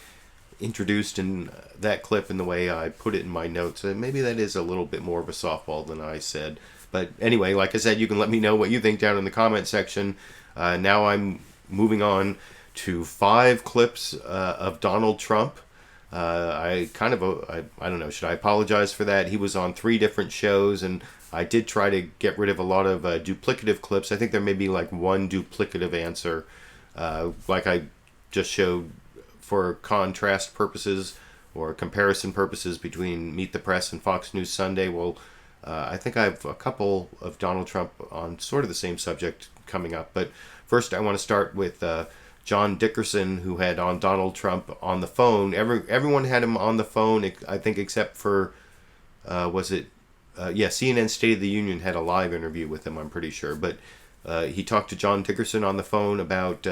introduced in that clip and the way I put it in my notes. Maybe that is a little bit more of a softball than I said. But anyway, like I said, you can let me know what you think down in the comment section. Now I'm moving on to 5 clips of Donald Trump. I don't know, should I apologize for that? He was on 3 different shows, and I did try to get rid of a lot of duplicative clips. I think there may be like one duplicative answer, like I just showed for contrast purposes or comparison purposes between Meet the Press and Fox News Sunday. Well, I think I have a couple of Donald Trump on sort of the same subject coming up. But first, I want to start with John Dickerson, who had on Donald Trump on the phone. Everyone had him on the phone, I think, except for, CNN State of the Union had a live interview with him, I'm pretty sure. But he talked to John Dickerson on the phone about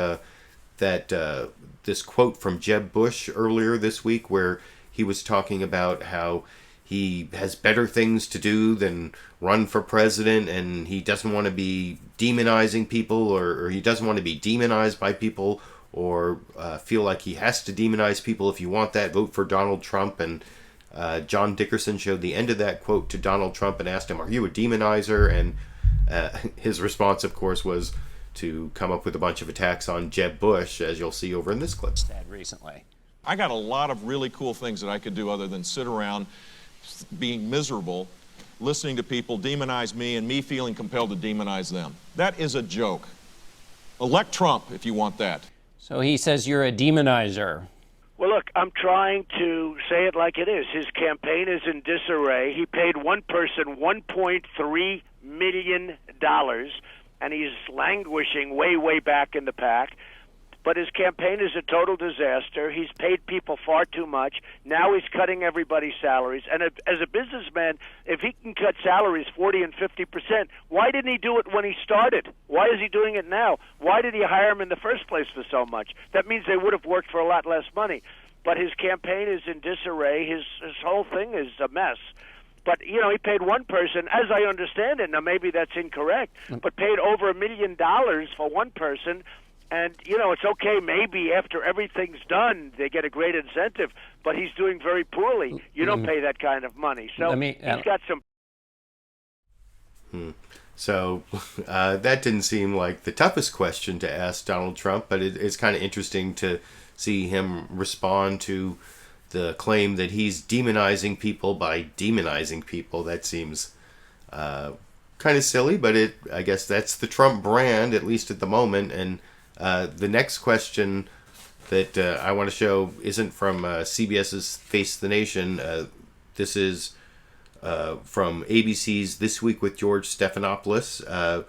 this quote from Jeb Bush earlier this week, where he was talking about how he has better things to do than run for president, and he doesn't want to be demonizing people, or he doesn't want to be demonized by people, or feel like he has to demonize people. If you want that, vote for Donald Trump. And John Dickerson showed the end of that quote to Donald Trump and asked him, "Are you a demonizer?" And his response, of course, was to come up with a bunch of attacks on Jeb Bush, as you'll see over in this clip. Recently, I got a lot of really cool things that I could do other than sit around being miserable, listening to people demonize me and me feeling compelled to demonize them. That is a joke. Elect Trump if you want that. So he says you're a demonizer. Well, look, I'm trying to say it like it is. His campaign is in disarray. He paid one person $1.3 million, and he's languishing way, way back in the pack. But his campaign is a total disaster. He's paid people far too much. Now he's cutting everybody's salaries. And as a businessman, if he can cut salaries 40 and 50%, why didn't he do it when he started? Why is he doing it now? Why did he hire him in the first place for so much? That means they would have worked for a lot less money. But his campaign is in disarray. His whole thing is a mess. But, you know, he paid one person, as I understand it, now maybe that's incorrect, but paid over $1 million for one person. And, it's okay maybe after everything's done they get a great incentive, but he's doing very poorly. You don't pay that kind of money. So he's got some... So that didn't seem like the toughest question to ask Donald Trump, but it's kind of interesting to see him respond to the claim that he's demonizing people by demonizing people. That seems kind of silly, but I guess that's the Trump brand, at least at the moment. And the next question that I want to show isn't from CBS's Face the Nation. This is from ABC's This Week with George Stephanopoulos.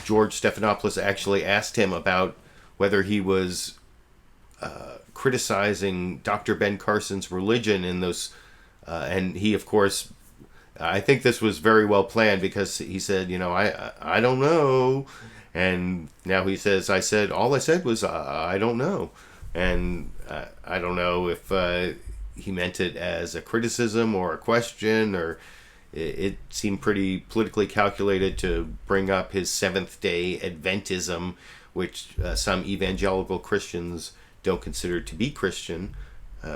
George Stephanopoulos actually asked him about whether he was criticizing Dr. Ben Carson's religion in those, and he, of course, I think this was very well planned, because he said, I don't know, and now he says, all I said was I don't know, and I don't know if he meant it as a criticism or a question, or it seemed pretty politically calculated to bring up his Seventh-day Adventism, which some evangelical Christians don't consider to be Christian,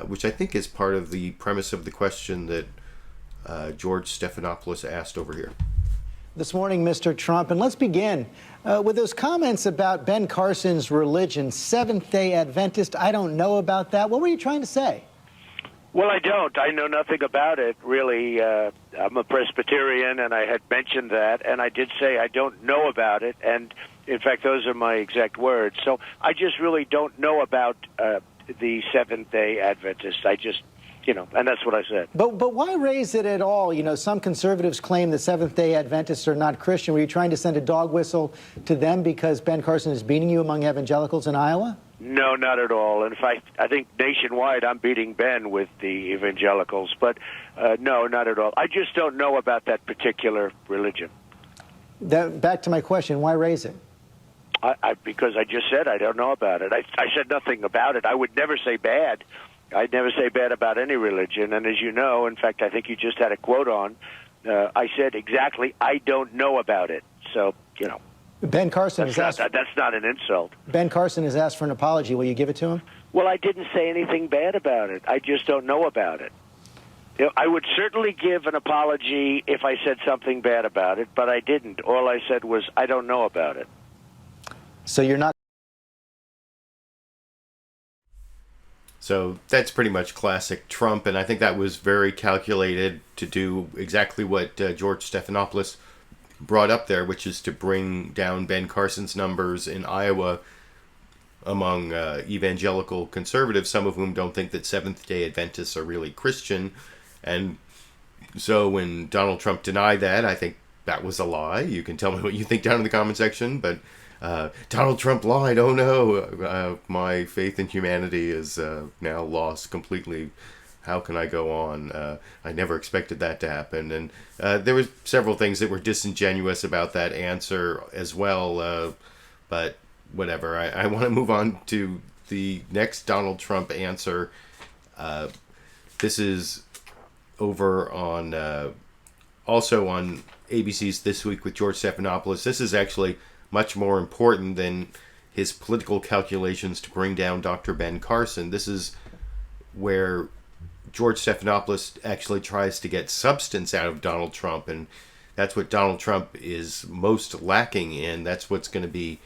which I think is part of the premise of the question that George Stephanopoulos asked over here. This morning, Mr. Trump, and let's begin with those comments about Ben Carson's religion, Seventh-day Adventist. I don't know about that. What were you trying to say? Well, I don't. I know nothing about it, really. I'm a Presbyterian, and I had mentioned that, and I did say I don't know about it, and in fact, those are my exact words. So I just really don't know about the Seventh-day Adventists. I just, and that's what I said. But why raise it at all? Some conservatives claim the Seventh-day Adventists are not Christian. Were you trying to send a dog whistle to them because Ben Carson is beating you among evangelicals in Iowa? No, not at all. In fact, I think nationwide I'm beating Ben with the evangelicals. But no, not at all. I just don't know about that particular religion. Back to my question, why raise it? Because I just said I don't know about it. I said nothing about it. I would never say bad. I'd never say bad about any religion. And as you know, in fact, I think you just had a quote on, I said exactly, I don't know about it. So, Ben Carson that's not an insult. Ben Carson has asked for an apology. Will you give it to him? Well, I didn't say anything bad about it. I just don't know about it. I would certainly give an apology if I said something bad about it, but I didn't. All I said was, I don't know about it. So you're not... So that's pretty much classic Trump, and I think that was very calculated to do exactly what George Stephanopoulos brought up there, which is to bring down Ben Carson's numbers in Iowa among evangelical conservatives, some of whom don't think that Seventh-day Adventists are really Christian. And so when Donald Trump denied that, I think that was a lie. You can tell me what you think down in the comment section, but Donald Trump lied. Oh no, my faith in humanity is now lost completely. How can I go on? I never expected that to happen. And there were several things that were disingenuous about that answer as well. But whatever. I want to move on to the next Donald Trump answer. This is over on also on ABC's This Week with George Stephanopoulos. This is actually much more important than his political calculations to bring down Dr. Ben Carson. This is where George Stephanopoulos actually tries to get substance out of Donald Trump, and that's what Donald Trump is most lacking in. That's what's going to be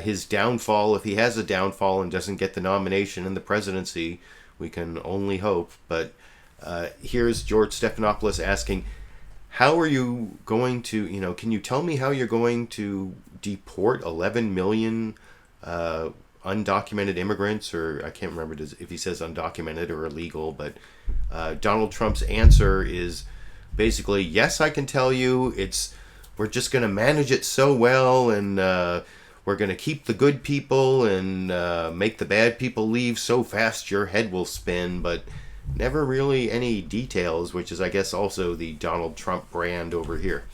his downfall. If he has a downfall and doesn't get the nomination and the presidency, we can only hope. But here's George Stephanopoulos asking, how are you going to, can you tell me how you're going to deport 11 million undocumented immigrants, or I can't remember if he says undocumented or illegal, but Donald Trump's answer is basically, yes, I can tell you, we're just going to manage it so well, and we're going to keep the good people and make the bad people leave so fast your head will spin, but never really any details, which is, I guess, also the Donald Trump brand over here.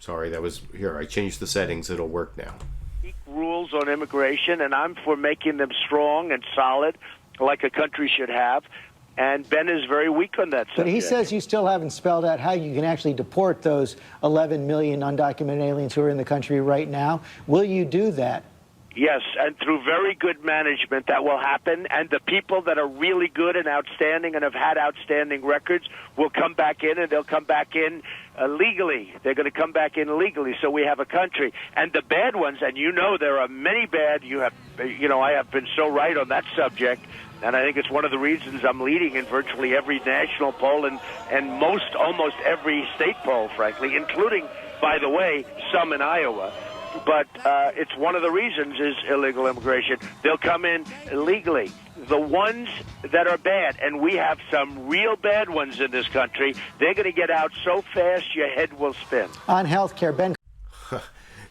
Sorry, that was here. I changed the settings. It'll work now. Rules on immigration, and I'm for making them strong and solid, like a country should have. And Ben is very weak on that subject. But he says you still haven't spelled out how you can actually deport those 11 million undocumented aliens who are in the country right now. Will you do that? Yes, and through very good management that will happen, and the people that are really good and outstanding and have had outstanding records will come back in, and they'll come back in legally. They're going to come back in legally, so we have a country. And the bad ones, and you know there are many bad, I have been so right on that subject, and I think it's one of the reasons I'm leading in virtually every national poll and almost every state poll, frankly, including, by the way, some in Iowa. But it's one of the reasons is illegal immigration. They'll come in illegally. The ones that are bad, and we have some real bad ones in this country, they're going to get out so fast your head will spin. On health care, Ben.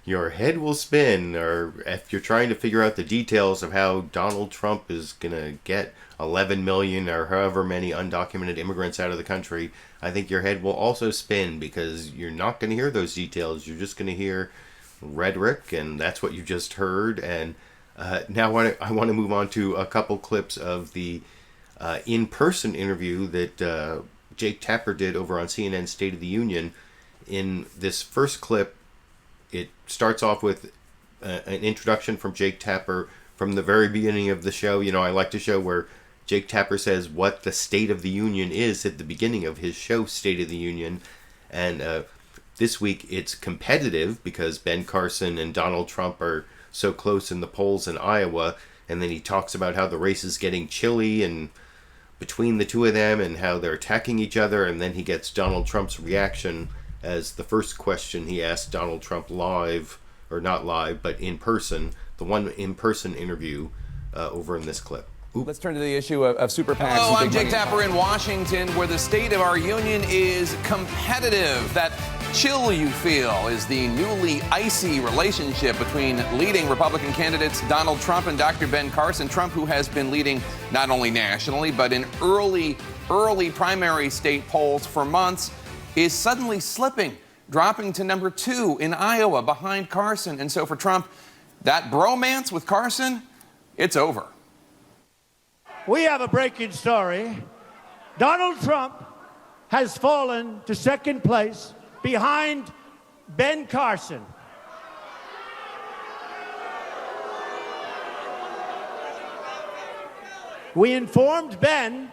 Your head will spin, or if you're trying to figure out the details of how Donald Trump is going to get 11 million or however many undocumented immigrants out of the country, I think your head will also spin, because you're not going to hear those details. You're just going to hear rhetoric, and that's what you just heard. And now I want to move on to a couple clips of the in-person interview that Jake Tapper did over on CNN State of the Union. In this first clip, it starts off with an introduction from Jake Tapper from the very beginning of the show. You know, I like to show where Jake Tapper says what the State of the Union is at the beginning of his show, State of the Union. And this week it's competitive because Ben Carson and Donald Trump are so close in the polls in Iowa. And then he talks about how the race is getting chilly and between the two of them and how they're attacking each other. And then he gets Donald Trump's reaction as the first question he asked Donald Trump live, or not live, but in person, the one in-person interview over in this clip. Let's turn to the issue of super PACs. Hello, I'm Jake Tapper in Washington, where the state of our union is competitive. That chill you feel is the newly icy relationship between leading Republican candidates Donald Trump and Dr. Ben Carson. Trump, who has been leading not only nationally, but in early primary state polls for months, is suddenly slipping, dropping to number 2 in Iowa behind Carson. And so for Trump, that bromance with Carson, it's over. We have a breaking story. Donald Trump has fallen to second place behind Ben Carson. We informed Ben,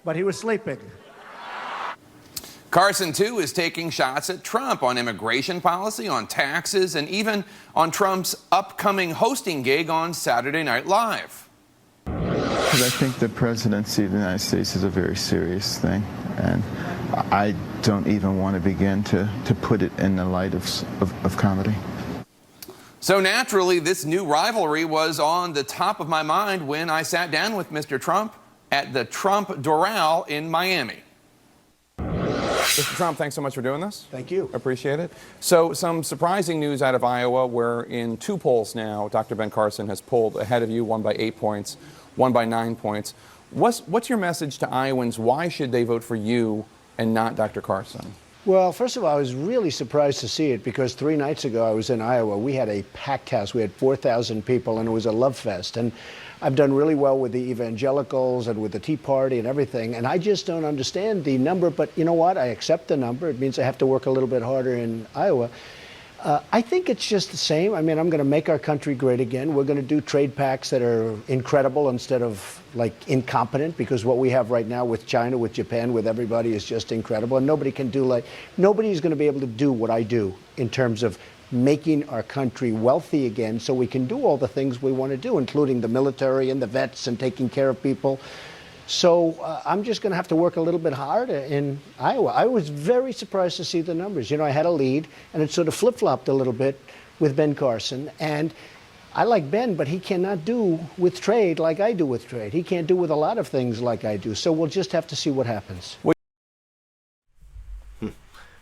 but he was sleeping. Carson, too, is taking shots at Trump on immigration policy, on taxes, and even on Trump's upcoming hosting gig on Saturday Night Live. Because I think the presidency of the United States is a very serious thing, and I don't even want to begin to put it in the light of comedy. So naturally, this new rivalry was on the top of my mind when I sat down with Mr. Trump at the Trump Doral in Miami. Mr. Trump, thanks so much for doing this. Thank you. Appreciate it. So some surprising news out of Iowa, where in 2 polls now, Dr. Ben Carson has pulled ahead of you, one by 8 points, one by 9 points. What's your message to Iowans? Why should they vote for you and not Dr. Carson? Well, first of all, I was really surprised to see it because 3 nights ago I was in Iowa. We had a packed house. We had 4,000 people, and it was a love fest. And I've done really well with the evangelicals and with the Tea Party and everything, and I just don't understand the number. But you know what? I accept the number. It means I have to work a little bit harder in Iowa. I think it's just the same. I mean, I'm going to make our country great again. We're going to do trade pacts that are incredible instead of, like, incompetent, because what we have right now with China, with Japan, with everybody is just incredible. And nobody's going to be able to do what I do in terms of making our country wealthy again so we can do all the things we want to do, including the military and the vets and taking care of people. So I'm just going to have to work a little bit harder in Iowa. I was very surprised to see the numbers. You know, I had a lead, and it sort of flip-flopped a little bit with Ben Carson. And I like Ben, but he cannot do with trade like I do with trade. He can't do with a lot of things like I do. So we'll just have to see what happens.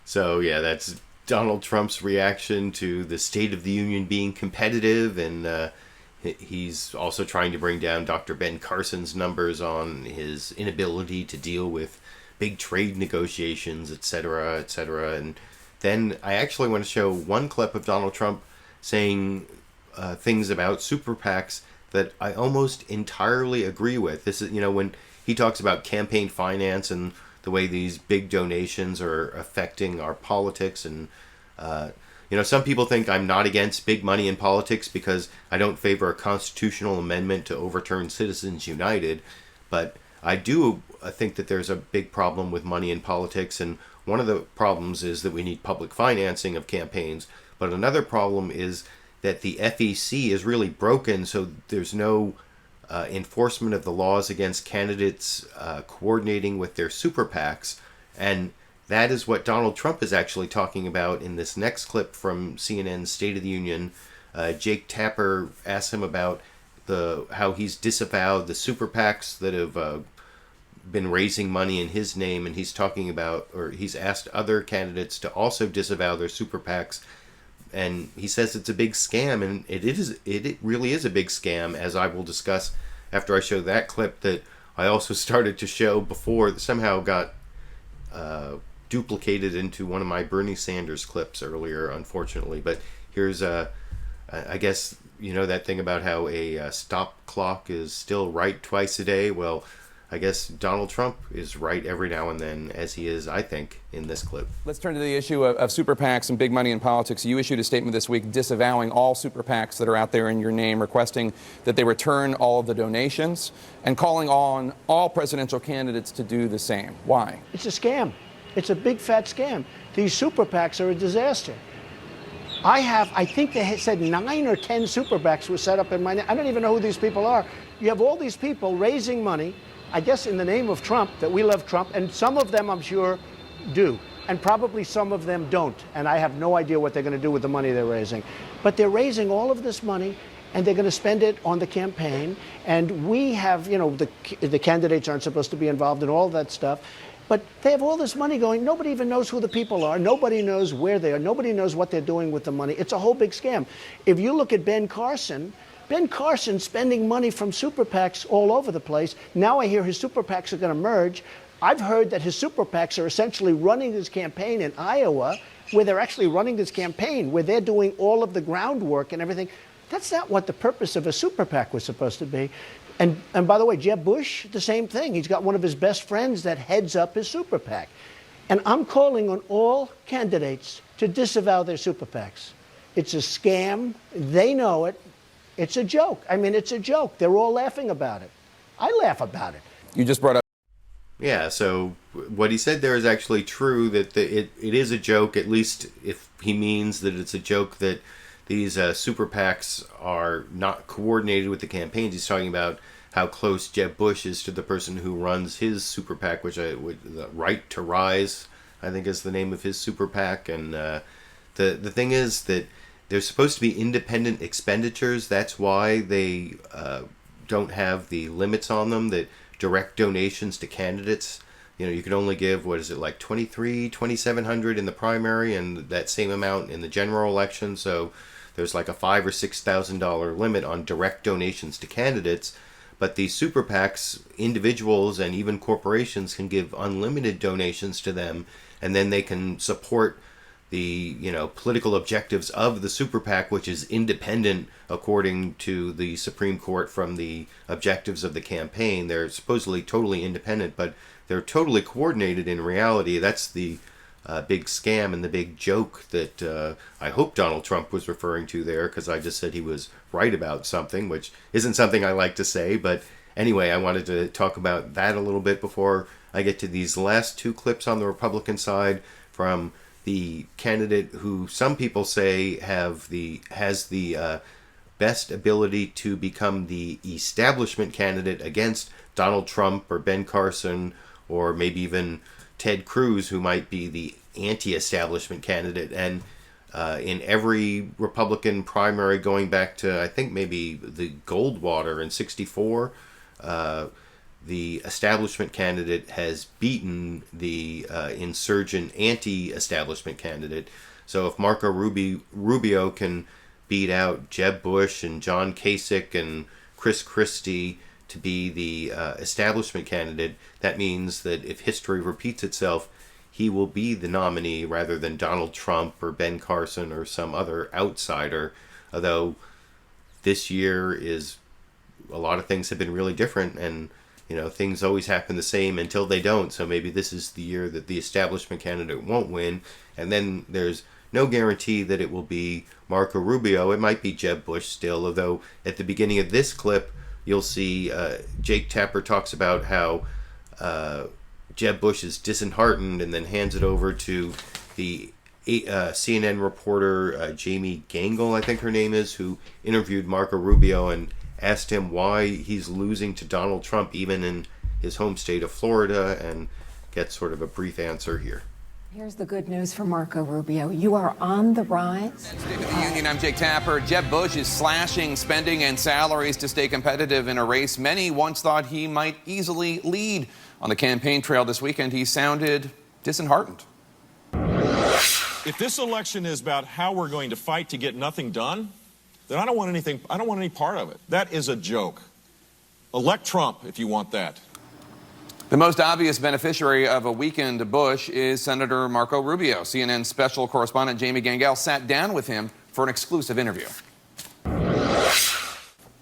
So, yeah, that's Donald Trump's reaction to the State of the Union being competitive, and he's also trying to bring down Dr. Ben Carson's numbers on his inability to deal with big trade negotiations, et cetera, et cetera. And then I actually want to show one clip of Donald Trump saying things about super PACs that I almost entirely agree with. This is, when he talks about campaign finance and the way these big donations are affecting our politics. And, some people think I'm not against big money in politics because I don't favor a constitutional amendment to overturn Citizens United. But I do think that there's a big problem with money in politics. And one of the problems is that we need public financing of campaigns. But another problem is that the FEC is really broken, so there's no enforcement of the laws against candidates coordinating with their super PACs. And that is what Donald Trump is actually talking about in this next clip from CNN's State of the Union. Jake Tapper asks him about how he's disavowed the super PACs that have been raising money in his name, and he's talking about, or he's asked other candidates to also disavow their super PACs. And he says it's a big scam, and it really is a big scam, as I will discuss after I show that clip that I also started to show before, that somehow got duplicated into one of my Bernie Sanders clips earlier, unfortunately. But here's, I guess, that thing about how a stop clock is still right twice a day. Well, I guess Donald Trump is right every now and then, as he is, I think, in this clip. Let's turn to the issue of super PACs and big money in politics. You issued a statement this week disavowing all super PACs that are out there in your name, requesting that they return all of the donations and calling on all presidential candidates to do the same. Why? It's a scam. It's a big, fat scam. These super PACs are a disaster. I think they said 9 or 10 super PACs were set up in my name. I don't even know who these people are. You have all these people raising money, I guess in the name of Trump, that we love Trump, and some of them I'm sure do, and probably some of them don't, and I have no idea what they're going to do with the money they're raising. But they're raising all of this money, and they're going to spend it on the campaign, and we have, the candidates aren't supposed to be involved in all that stuff, but they have all this money going. Nobody even knows who the people are. Nobody knows where they are. Nobody knows what they're doing with the money. It's a whole big scam. If you look at Ben Carson spending money from super PACs all over the place. Now I hear his super PACs are going to merge. I've heard that his super PACs are essentially running his campaign in Iowa, where they're actually running this campaign, where they're doing all of the groundwork and everything. That's not what the purpose of a super PAC was supposed to be. And by the way, Jeb Bush, the same thing. He's got one of his best friends that heads up his super PAC. And I'm calling on all candidates to disavow their super PACs. It's a scam. They know it. It's a joke. I mean, it's a joke. They're all laughing about it. I laugh about it. You just brought up. Yeah, so what he said there is actually true, that it is a joke, at least if he means that it's a joke that these super PACs are not coordinated with the campaigns. He's talking about how close Jeb Bush is to the person who runs his super PAC, which Wright to Rise, I think is the name of his super PAC. And the thing is that they're supposed to be independent expenditures. That's why they don't have the limits on them, that direct donations to candidates. You can only give, like $2,700 in the primary and that same amount in the general election. So there's like a $5,000 or $6,000 limit on direct donations to candidates. But these super PACs, individuals and even corporations can give unlimited donations to them, and then they can support the political objectives of the super PAC, which is independent according to the Supreme Court from the objectives of the campaign. They're supposedly totally independent, but they're totally coordinated in reality. That's the big scam and the big joke that I hope Donald Trump was referring to there, because I just said he was right about something, which isn't something I like to say. But anyway, I wanted to talk about that a little bit before I get to these last two clips on the Republican side from the candidate who some people say has the best ability to become the establishment candidate against Donald Trump or Ben Carson, or maybe even Ted Cruz, who might be the anti-establishment candidate. And in every Republican primary going back to, I think, maybe the Goldwater in '64, the establishment candidate has beaten the insurgent anti-establishment candidate. So if Marco Rubio can beat out Jeb Bush and John Kasich and Chris Christie to be the establishment candidate, that means that if history repeats itself, he will be the nominee rather than Donald Trump or Ben Carson or some other outsider. Although this year is, a lot of things have been really different, and things always happen the same until they don't. So maybe this is the year that the establishment candidate won't win, and then there's no guarantee that it will be Marco Rubio. It might be Jeb Bush still, although at the beginning of this clip, you'll see Jake Tapper talks about how Jeb Bush is disheartened, and then hands it over to the CNN reporter Jamie Gangel, I think her name is, who interviewed Marco Rubio and asked him why he's losing to Donald Trump even in his home state of Florida, and gets sort of a brief answer here. Here's the good news for Marco Rubio. You are on the rise. State of the Union, I'm Jake Tapper. Jeb Bush is slashing spending and salaries to stay competitive in a race many once thought he might easily lead. On the campaign trail this weekend, he sounded disheartened. If this election is about how we're going to fight to get nothing done, then I don't want anything. I don't want any part of it. That is a joke. Elect Trump if you want that. The most obvious beneficiary of a weakened Bush is Senator Marco Rubio. CNN special correspondent Jamie Gangel sat down with him for an exclusive interview.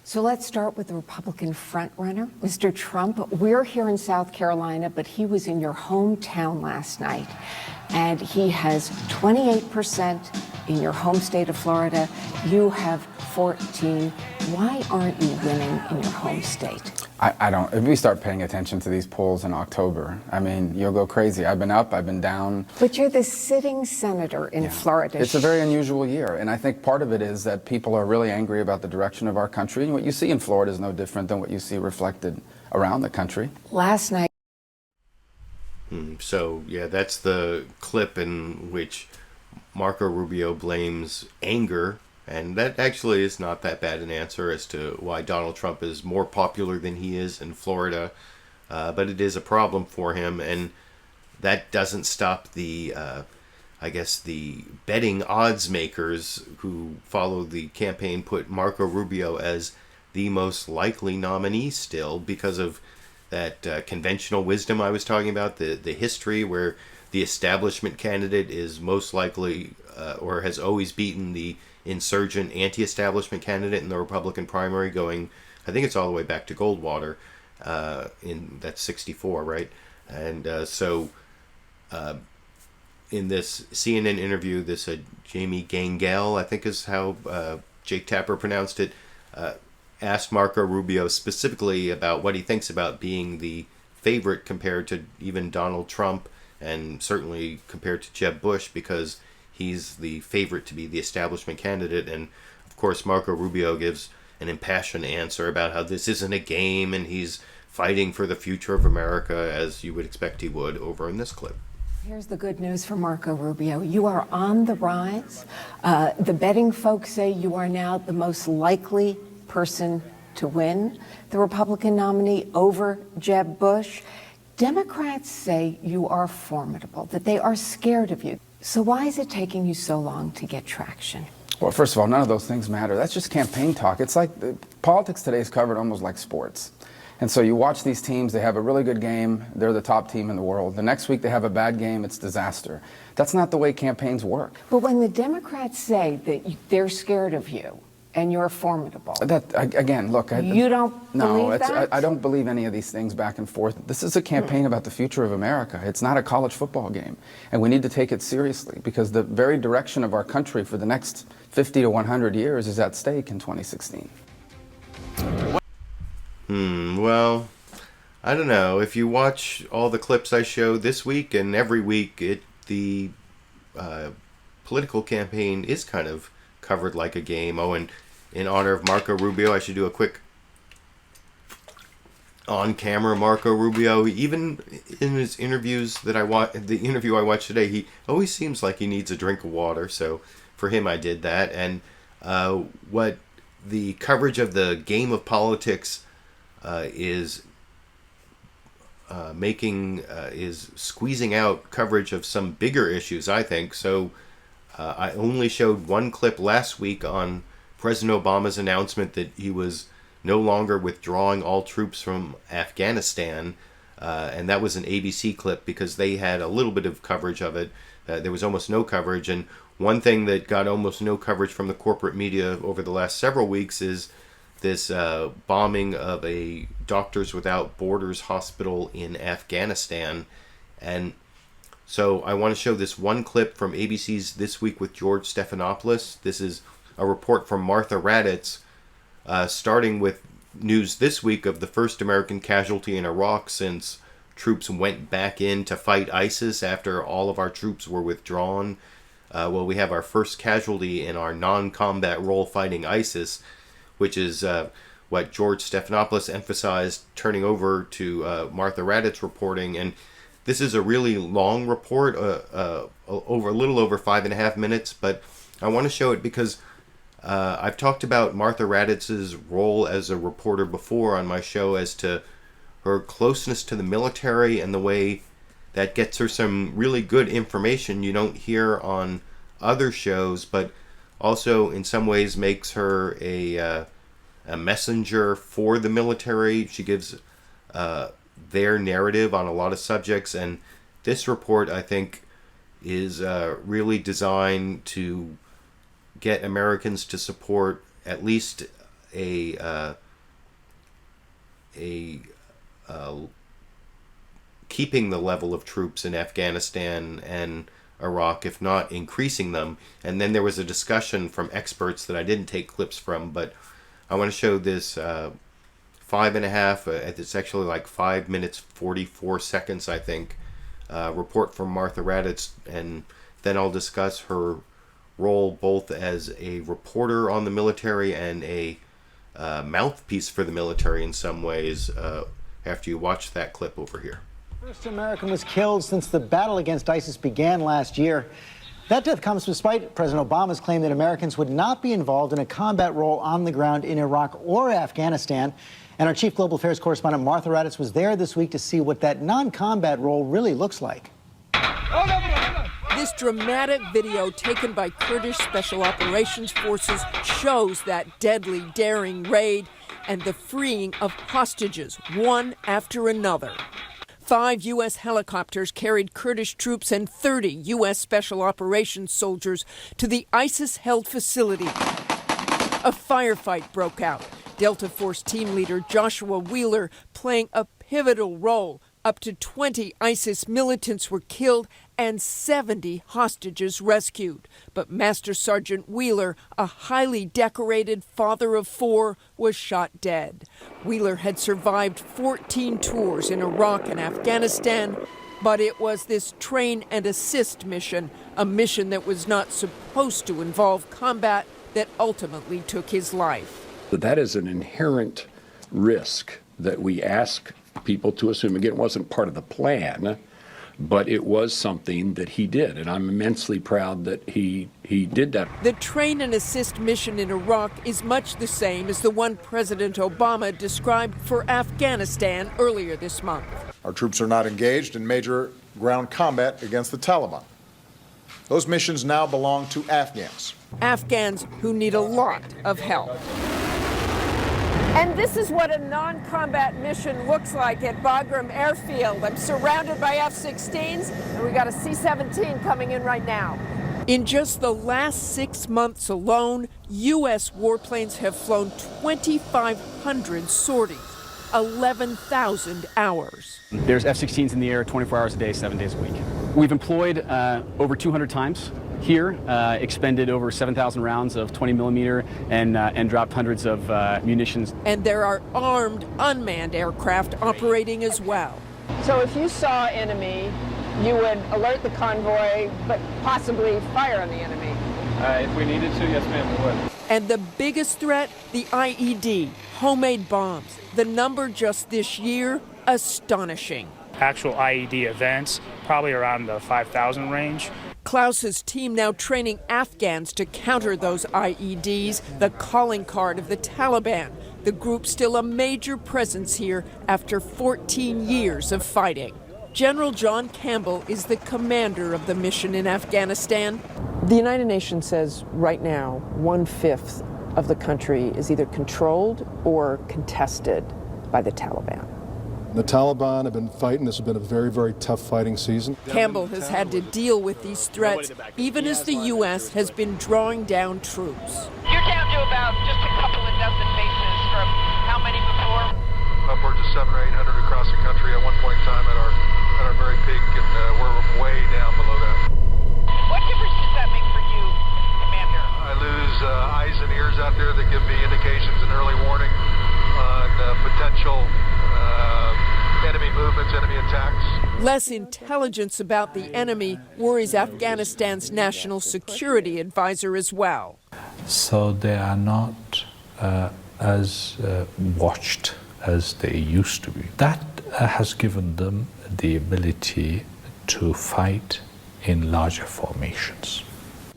So let's start with the Republican frontrunner, Mr. Trump. We're here in South Carolina, but he was in your hometown last night, and he has 28% in your home state of Florida. You have 14. Why aren't you winning in your home state? I don't. If we start paying attention to these polls in October, I mean, you'll go crazy. I've been up, I've been down. But you're the sitting senator in Florida. It's a very unusual year, and I think part of it is that people are really angry about the direction of our country, and what you see in Florida is no different than what you see reflected around the country. Last night. So, yeah, that's the clip in which Marco Rubio blames anger. And that actually is not that bad an answer as to why Donald Trump is more popular than he is in Florida. But it is a problem for him. And that doesn't stop the, the betting odds makers who follow the campaign put Marco Rubio as the most likely nominee still because of that conventional wisdom I was talking about, the history where the establishment candidate is most likely or has always beaten the insurgent anti-establishment candidate in the Republican primary, going, I think it's all the way back to Goldwater, in that's 64, right? And in this CNN interview, this Jamie Gangel, I think is how Jake Tapper pronounced it, asked Marco Rubio specifically about what he thinks about being the favorite compared to even Donald Trump, and certainly compared to Jeb Bush, because he's the favorite to be the establishment candidate. And of course, Marco Rubio gives an impassioned answer about how this isn't a game and he's fighting for the future of America, as you would expect he would over in this clip. Here's the good news for Marco Rubio. You are on the rise. The betting folks say you are now the most likely person to win the Republican nominee over Jeb Bush. Democrats say you are formidable, that they are scared of you. So why is it taking you so long to get traction? Well, first of all, none of those things matter. That's just campaign talk. It's like politics today is covered almost like sports. And so you watch these teams, they have a really good game, they're the top team in the world. The next week they have a bad game, it's disaster. That's not the way campaigns work. But when the Democrats say that they're scared of you and you're formidable. That, again, look. You don't believe that? I don't believe any of these things back and forth. This is a campaign about the future of America. It's not a college football game. And we need to take it seriously because the very direction of our country for the next 50 to 100 years is at stake in 2016. Well, I don't know. If you watch all the clips I show this week and every week, the political campaign is kind of covered like a game. Oh, and in honor of Marco Rubio, I should do a quick on-camera Marco Rubio. Even in his interviews that the interview I watched today, he always seems like he needs a drink of water. So for him, I did that. And what the coverage of the game of politics is is squeezing out coverage of some bigger issues, I think. So I only showed one clip last week on President Obama's announcement that he was no longer withdrawing all troops from Afghanistan. And that was an ABC clip because they had a little bit of coverage of it. There was almost no coverage. And one thing that got almost no coverage from the corporate media over the last several weeks is this bombing of a Doctors Without Borders hospital in Afghanistan. And so I want to show this one clip from ABC's This Week with George Stephanopoulos. This is a report from Martha Raddatz, starting with news this week of the first American casualty in Iraq since troops went back in to fight ISIS after all of our troops were withdrawn. Well, we have our first casualty in our non-combat role fighting ISIS, which is what George Stephanopoulos emphasized turning over to Martha Raddatz reporting. And this is a really long report, over a little over 5.5 minutes, but I want to show it because I've talked about Martha Raddatz's role as a reporter before on my show as to her closeness to the military and the way that gets her some really good information you don't hear on other shows, but also in some ways makes her a messenger for the military. She gives their narrative on a lot of subjects, and this report, I think, is really designed to get Americans to support at least keeping the level of troops in Afghanistan and Iraq, if not increasing them. And then there was a discussion from experts that I didn't take clips from, but I want to show this 5.5, it's actually like 5 minutes 44 seconds, I think, report from Martha Raddatz, and then I'll discuss her role both as a reporter on the military and a mouthpiece for the military in some ways after you watch that clip over here. First American was killed since the battle against ISIS began last year. That death comes despite President Obama's claim that Americans would not be involved in a combat role on the ground in Iraq or Afghanistan. And our chief global affairs correspondent Martha Raddatz was there this week to see what that non-combat role really looks like. This dramatic video taken by Kurdish Special Operations Forces shows that deadly, daring raid and the freeing of hostages, one after another. 5 U.S. helicopters carried Kurdish troops and 30 U.S. Special Operations soldiers to the ISIS-held facility. A firefight broke out. Delta Force team leader Joshua Wheeler playing a pivotal role. Up to 20 ISIS militants were killed and 70 hostages rescued. But Master Sergeant Wheeler, a highly decorated father of 4, was shot dead. Wheeler had survived 14 tours in Iraq and Afghanistan, but it was this train and assist mission, a mission that was not supposed to involve combat, that ultimately took his life. That is an inherent risk that we ask people to assume. Again, it wasn't part of the plan, but it was something that he did, and I'm immensely proud that he did that. The train and assist mission in Iraq is much the same as the one President Obama described for Afghanistan earlier this month. Our troops are not engaged in major ground combat against the Taliban. Those missions now belong to Afghans. Afghans who need a lot of help. And this is what a non-combat mission looks like at Bagram Airfield. I'm surrounded by F-16s, and we got a C-17 coming in right now. In just the last 6 months alone, U.S. warplanes have flown 2,500 sorties, 11,000 hours. There's F-16s in the air 24 hours a day, 7 days a week. We've employed over 200 times here, expended over 7,000 rounds of 20 millimeter and dropped hundreds of munitions. And there are armed, unmanned aircraft operating as well. So if you saw enemy, you would alert the convoy, but possibly fire on the enemy? If we needed to, yes ma'am, we would. And the biggest threat, the IED, homemade bombs. The number just this year, astonishing. Actual IED events, probably around the 5,000 range. Klaus's team now training Afghans to counter those IEDs, the calling card of the Taliban. The group still a major presence here after 14 years of fighting. General John Campbell is the commander of the mission in Afghanistan. The United Nations says right now 1/5 of the country is either controlled or contested by the Taliban. The Taliban have been fighting. This has been a very, very tough fighting season. Campbell has had to deal with these threats, even as the U.S. has been drawing down troops. You're down to about just a couple of dozen bases from how many before? Upwards of 700 or 800 across the country at one point in time at our very peak, and we're way down below that. What difference does that make for you, Commander? I lose eyes and ears out there that give me indications and early warning on potential enemy movements, enemy attacks. Less intelligence about the enemy worries Afghanistan's national security advisor as well. So they are not as watched as they used to be. That has given them the ability to fight in larger formations.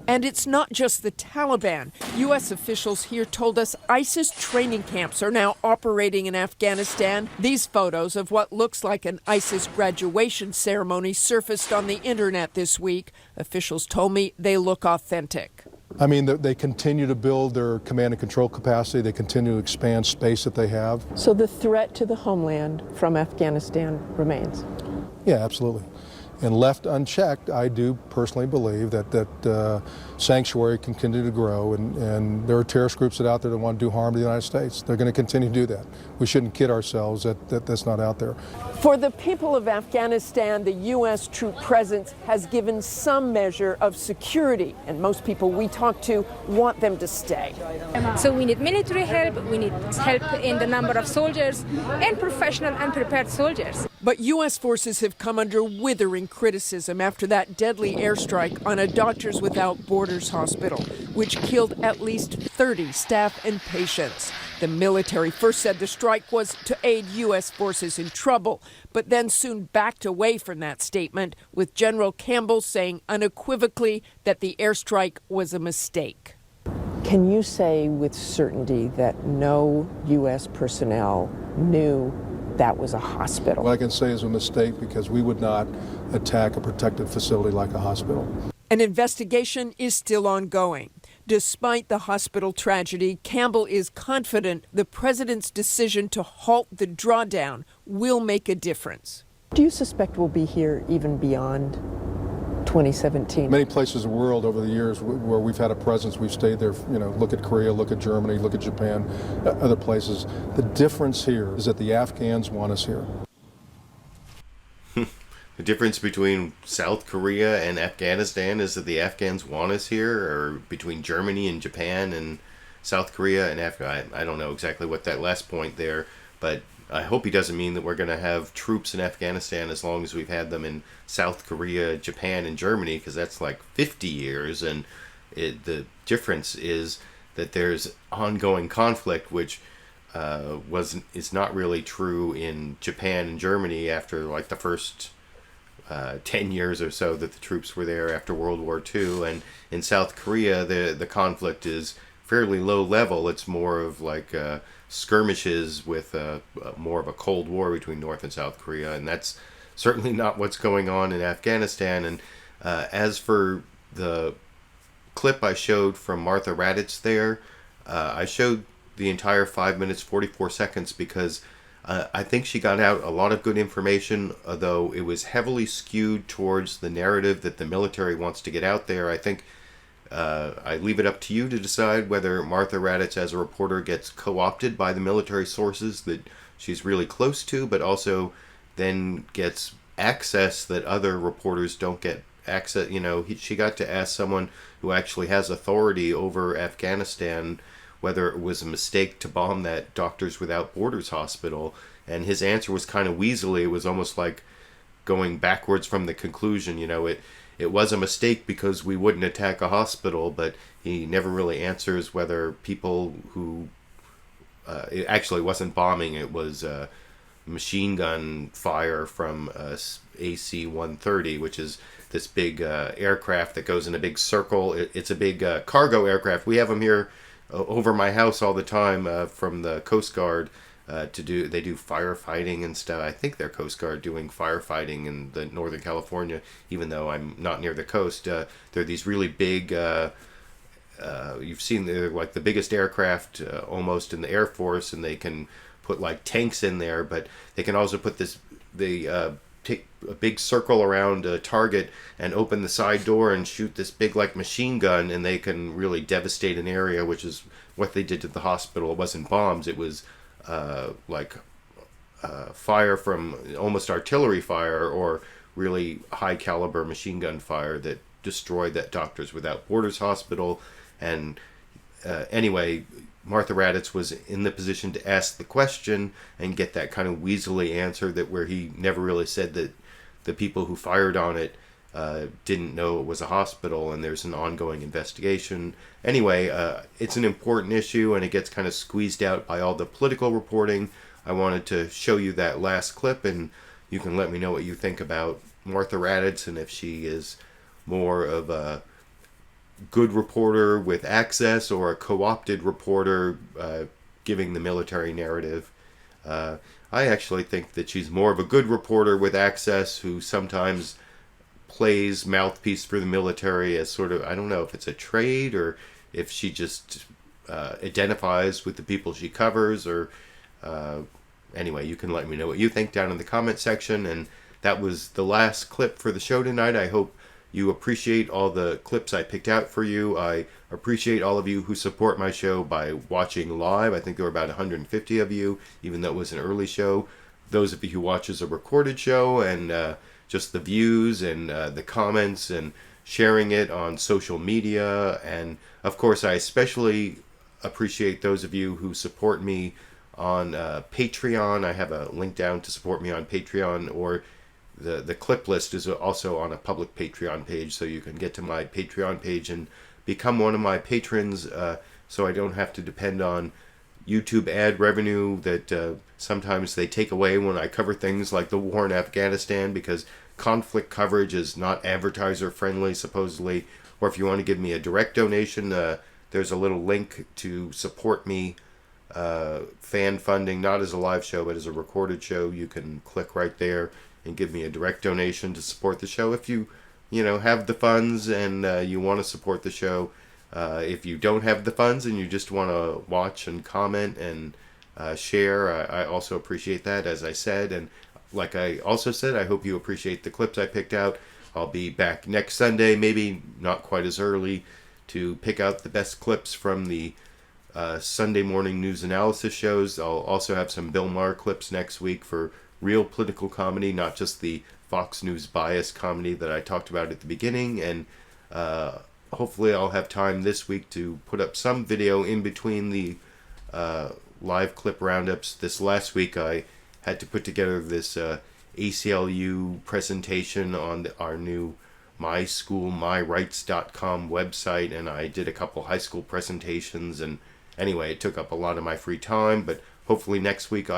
And it's not just the Taliban. U.S. officials here told us ISIS training camps are now operating in Afghanistan. These photos of what looks like an ISIS graduation ceremony surfaced on the internet this week. Officials told me they look authentic. I mean, they continue to build their command and control capacity. They continue to expand space that they have. So the threat to the homeland from Afghanistan remains? Yeah, absolutely. And left unchecked, I do personally believe that sanctuary can continue to grow, and there are terrorist groups that are out there that want to do harm to the United States. They're going to continue to do that. We shouldn't kid ourselves that that's not out there. For the people of Afghanistan, the U.S. troop presence has given some measure of security, and most people we talk to want them to stay. So we need military help, we need help in the number of soldiers, and professional and prepared soldiers. But U.S. forces have come under withering criticism after that deadly airstrike on a Doctors Without Borders hospital, which killed at least 30 staff and patients. The military first said the strike was to aid U.S. forces in trouble, but then soon backed away from that statement, with General Campbell saying unequivocally that the airstrike was a mistake. Can you say with certainty that no U.S. personnel knew that was a hospital? What I can say is a mistake, because we would not attack a protected facility like a hospital. An investigation is still ongoing. Despite the hospital tragedy, Campbell is confident the president's decision to halt the drawdown will make a difference. Do you suspect we'll be here even beyond 2017? Many places in the world over the years where we've had a presence, we've stayed there. You know, look at Korea, look at Germany, look at Japan, other places. The difference here is that the Afghans want us here. The difference between South Korea and Afghanistan is that the Afghans want us here, or between Germany and Japan and South Korea and Afghanistan. I don't know exactly what that last point there, but I hope he doesn't mean that we're going to have troops in Afghanistan as long as we've had them in South Korea, Japan, and Germany, because that's like 50 years, and the difference is that there's ongoing conflict, which is not really true in Japan and Germany after like the first 10 years or so that the troops were there after World War II. And in South Korea, the conflict is fairly low level. It's more of like skirmishes with more of a Cold War between North and South Korea, and that's certainly not what's going on in Afghanistan. And as for the clip I showed from Martha Raddatz there, I showed the entire 5 minutes 44 seconds because I think she got out a lot of good information, although it was heavily skewed towards the narrative that the military wants to get out there. I think I leave it up to you to decide whether Martha Raddatz as a reporter gets co-opted by the military sources that she's really close to, but also then gets access that other reporters don't get access. You know, she got to ask someone who actually has authority over Afghanistan whether it was a mistake to bomb that Doctors Without Borders hospital, and his answer was kind of weaselly. It was almost like going backwards from the conclusion. You know, it was a mistake because we wouldn't attack a hospital, but he never really answers whether people who it actually wasn't bombing, it was machine gun fire from AC-130, which is this big aircraft that goes in a big circle. It's a big cargo aircraft. We have them here over my house all the time from the Coast Guard. They do firefighting and stuff. I think they're Coast Guard doing firefighting in the Northern California, even though I'm not near the coast. They're these really big, you've seen, they're like the biggest aircraft almost in the Air Force, and they can put like tanks in there, but they can also put take a big circle around a target and open the side door and shoot this big like machine gun, and they can really devastate an area, which is what they did to the hospital. It wasn't bombs, it was fire from almost artillery fire or really high caliber machine gun fire that destroyed that Doctors Without Borders hospital. And anyway, Martha Raddatz was in the position to ask the question and get that kind of weaselly answer that where he never really said that the people who fired on it didn't know it was a hospital, and there's an ongoing investigation. Anyway, it's an important issue, and it gets kind of squeezed out by all the political reporting. I wanted to show you that last clip, and you can let me know what you think about Martha Raddatz and if she is more of a good reporter with access or a co-opted reporter giving the military narrative. I actually think that she's more of a good reporter with access who sometimes plays mouthpiece for the military as sort of, I don't know if it's a trade or if she just identifies with the people she covers, or anyway, you can let me know what you think down in the comment section. And that was the last clip for the show tonight. I hope you appreciate all the clips I picked out for you. I appreciate all of you who support my show by watching live. I think there were about 150 of you, even though it was an early show. Those of you who watch as a recorded show, and just the views and the comments and sharing it on social media. And of course, I especially appreciate those of you who support me on Patreon. I have a link down to support me on Patreon, or the clip list is also on a public Patreon page, so you can get to my Patreon page and become one of my patrons, so I don't have to depend on YouTube ad revenue that sometimes they take away when I cover things like the war in Afghanistan, because conflict coverage is not advertiser friendly, supposedly. Or if you want to give me a direct donation, there's a little link to support me, fan funding, not as a live show but as a recorded show. You can click right there and give me a direct donation to support the show if you have the funds and you want to support the show. If you don't have the funds and you just want to watch and comment and share, I also appreciate that, as I said. And like I also said, I hope you appreciate the clips I picked out. I'll be back next Sunday, maybe not quite as early, to pick out the best clips from the Sunday morning news analysis shows. I'll also have some Bill Maher clips next week for real political comedy, not just the Fox News bias comedy that I talked about at the beginning. And hopefully I'll have time this week to put up some video in between the live clip roundups. This last week I had to put together this ACLU presentation on our new myschoolmyrights.com website, and I did a couple high school presentations, and anyway, it took up a lot of my free time. But hopefully next week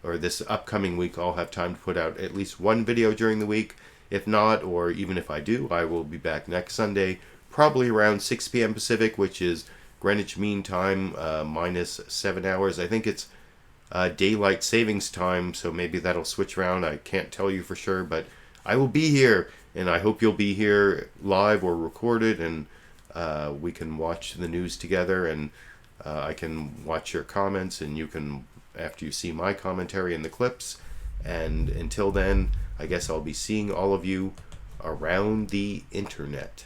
or this upcoming week, I'll have time to put out at least one video during the week. If not, or even if I do, I will be back next Sunday, probably around 6 p.m. Pacific, which is Greenwich Mean Time minus 7 hours. I think it's daylight savings time, so maybe that'll switch around. I can't tell you for sure, but I will be here, and I hope you'll be here live or recorded, and we can watch the news together, and I can watch your comments, and you can, after you see my commentary and the clips. And until then, I guess I'll be seeing all of you around the internet.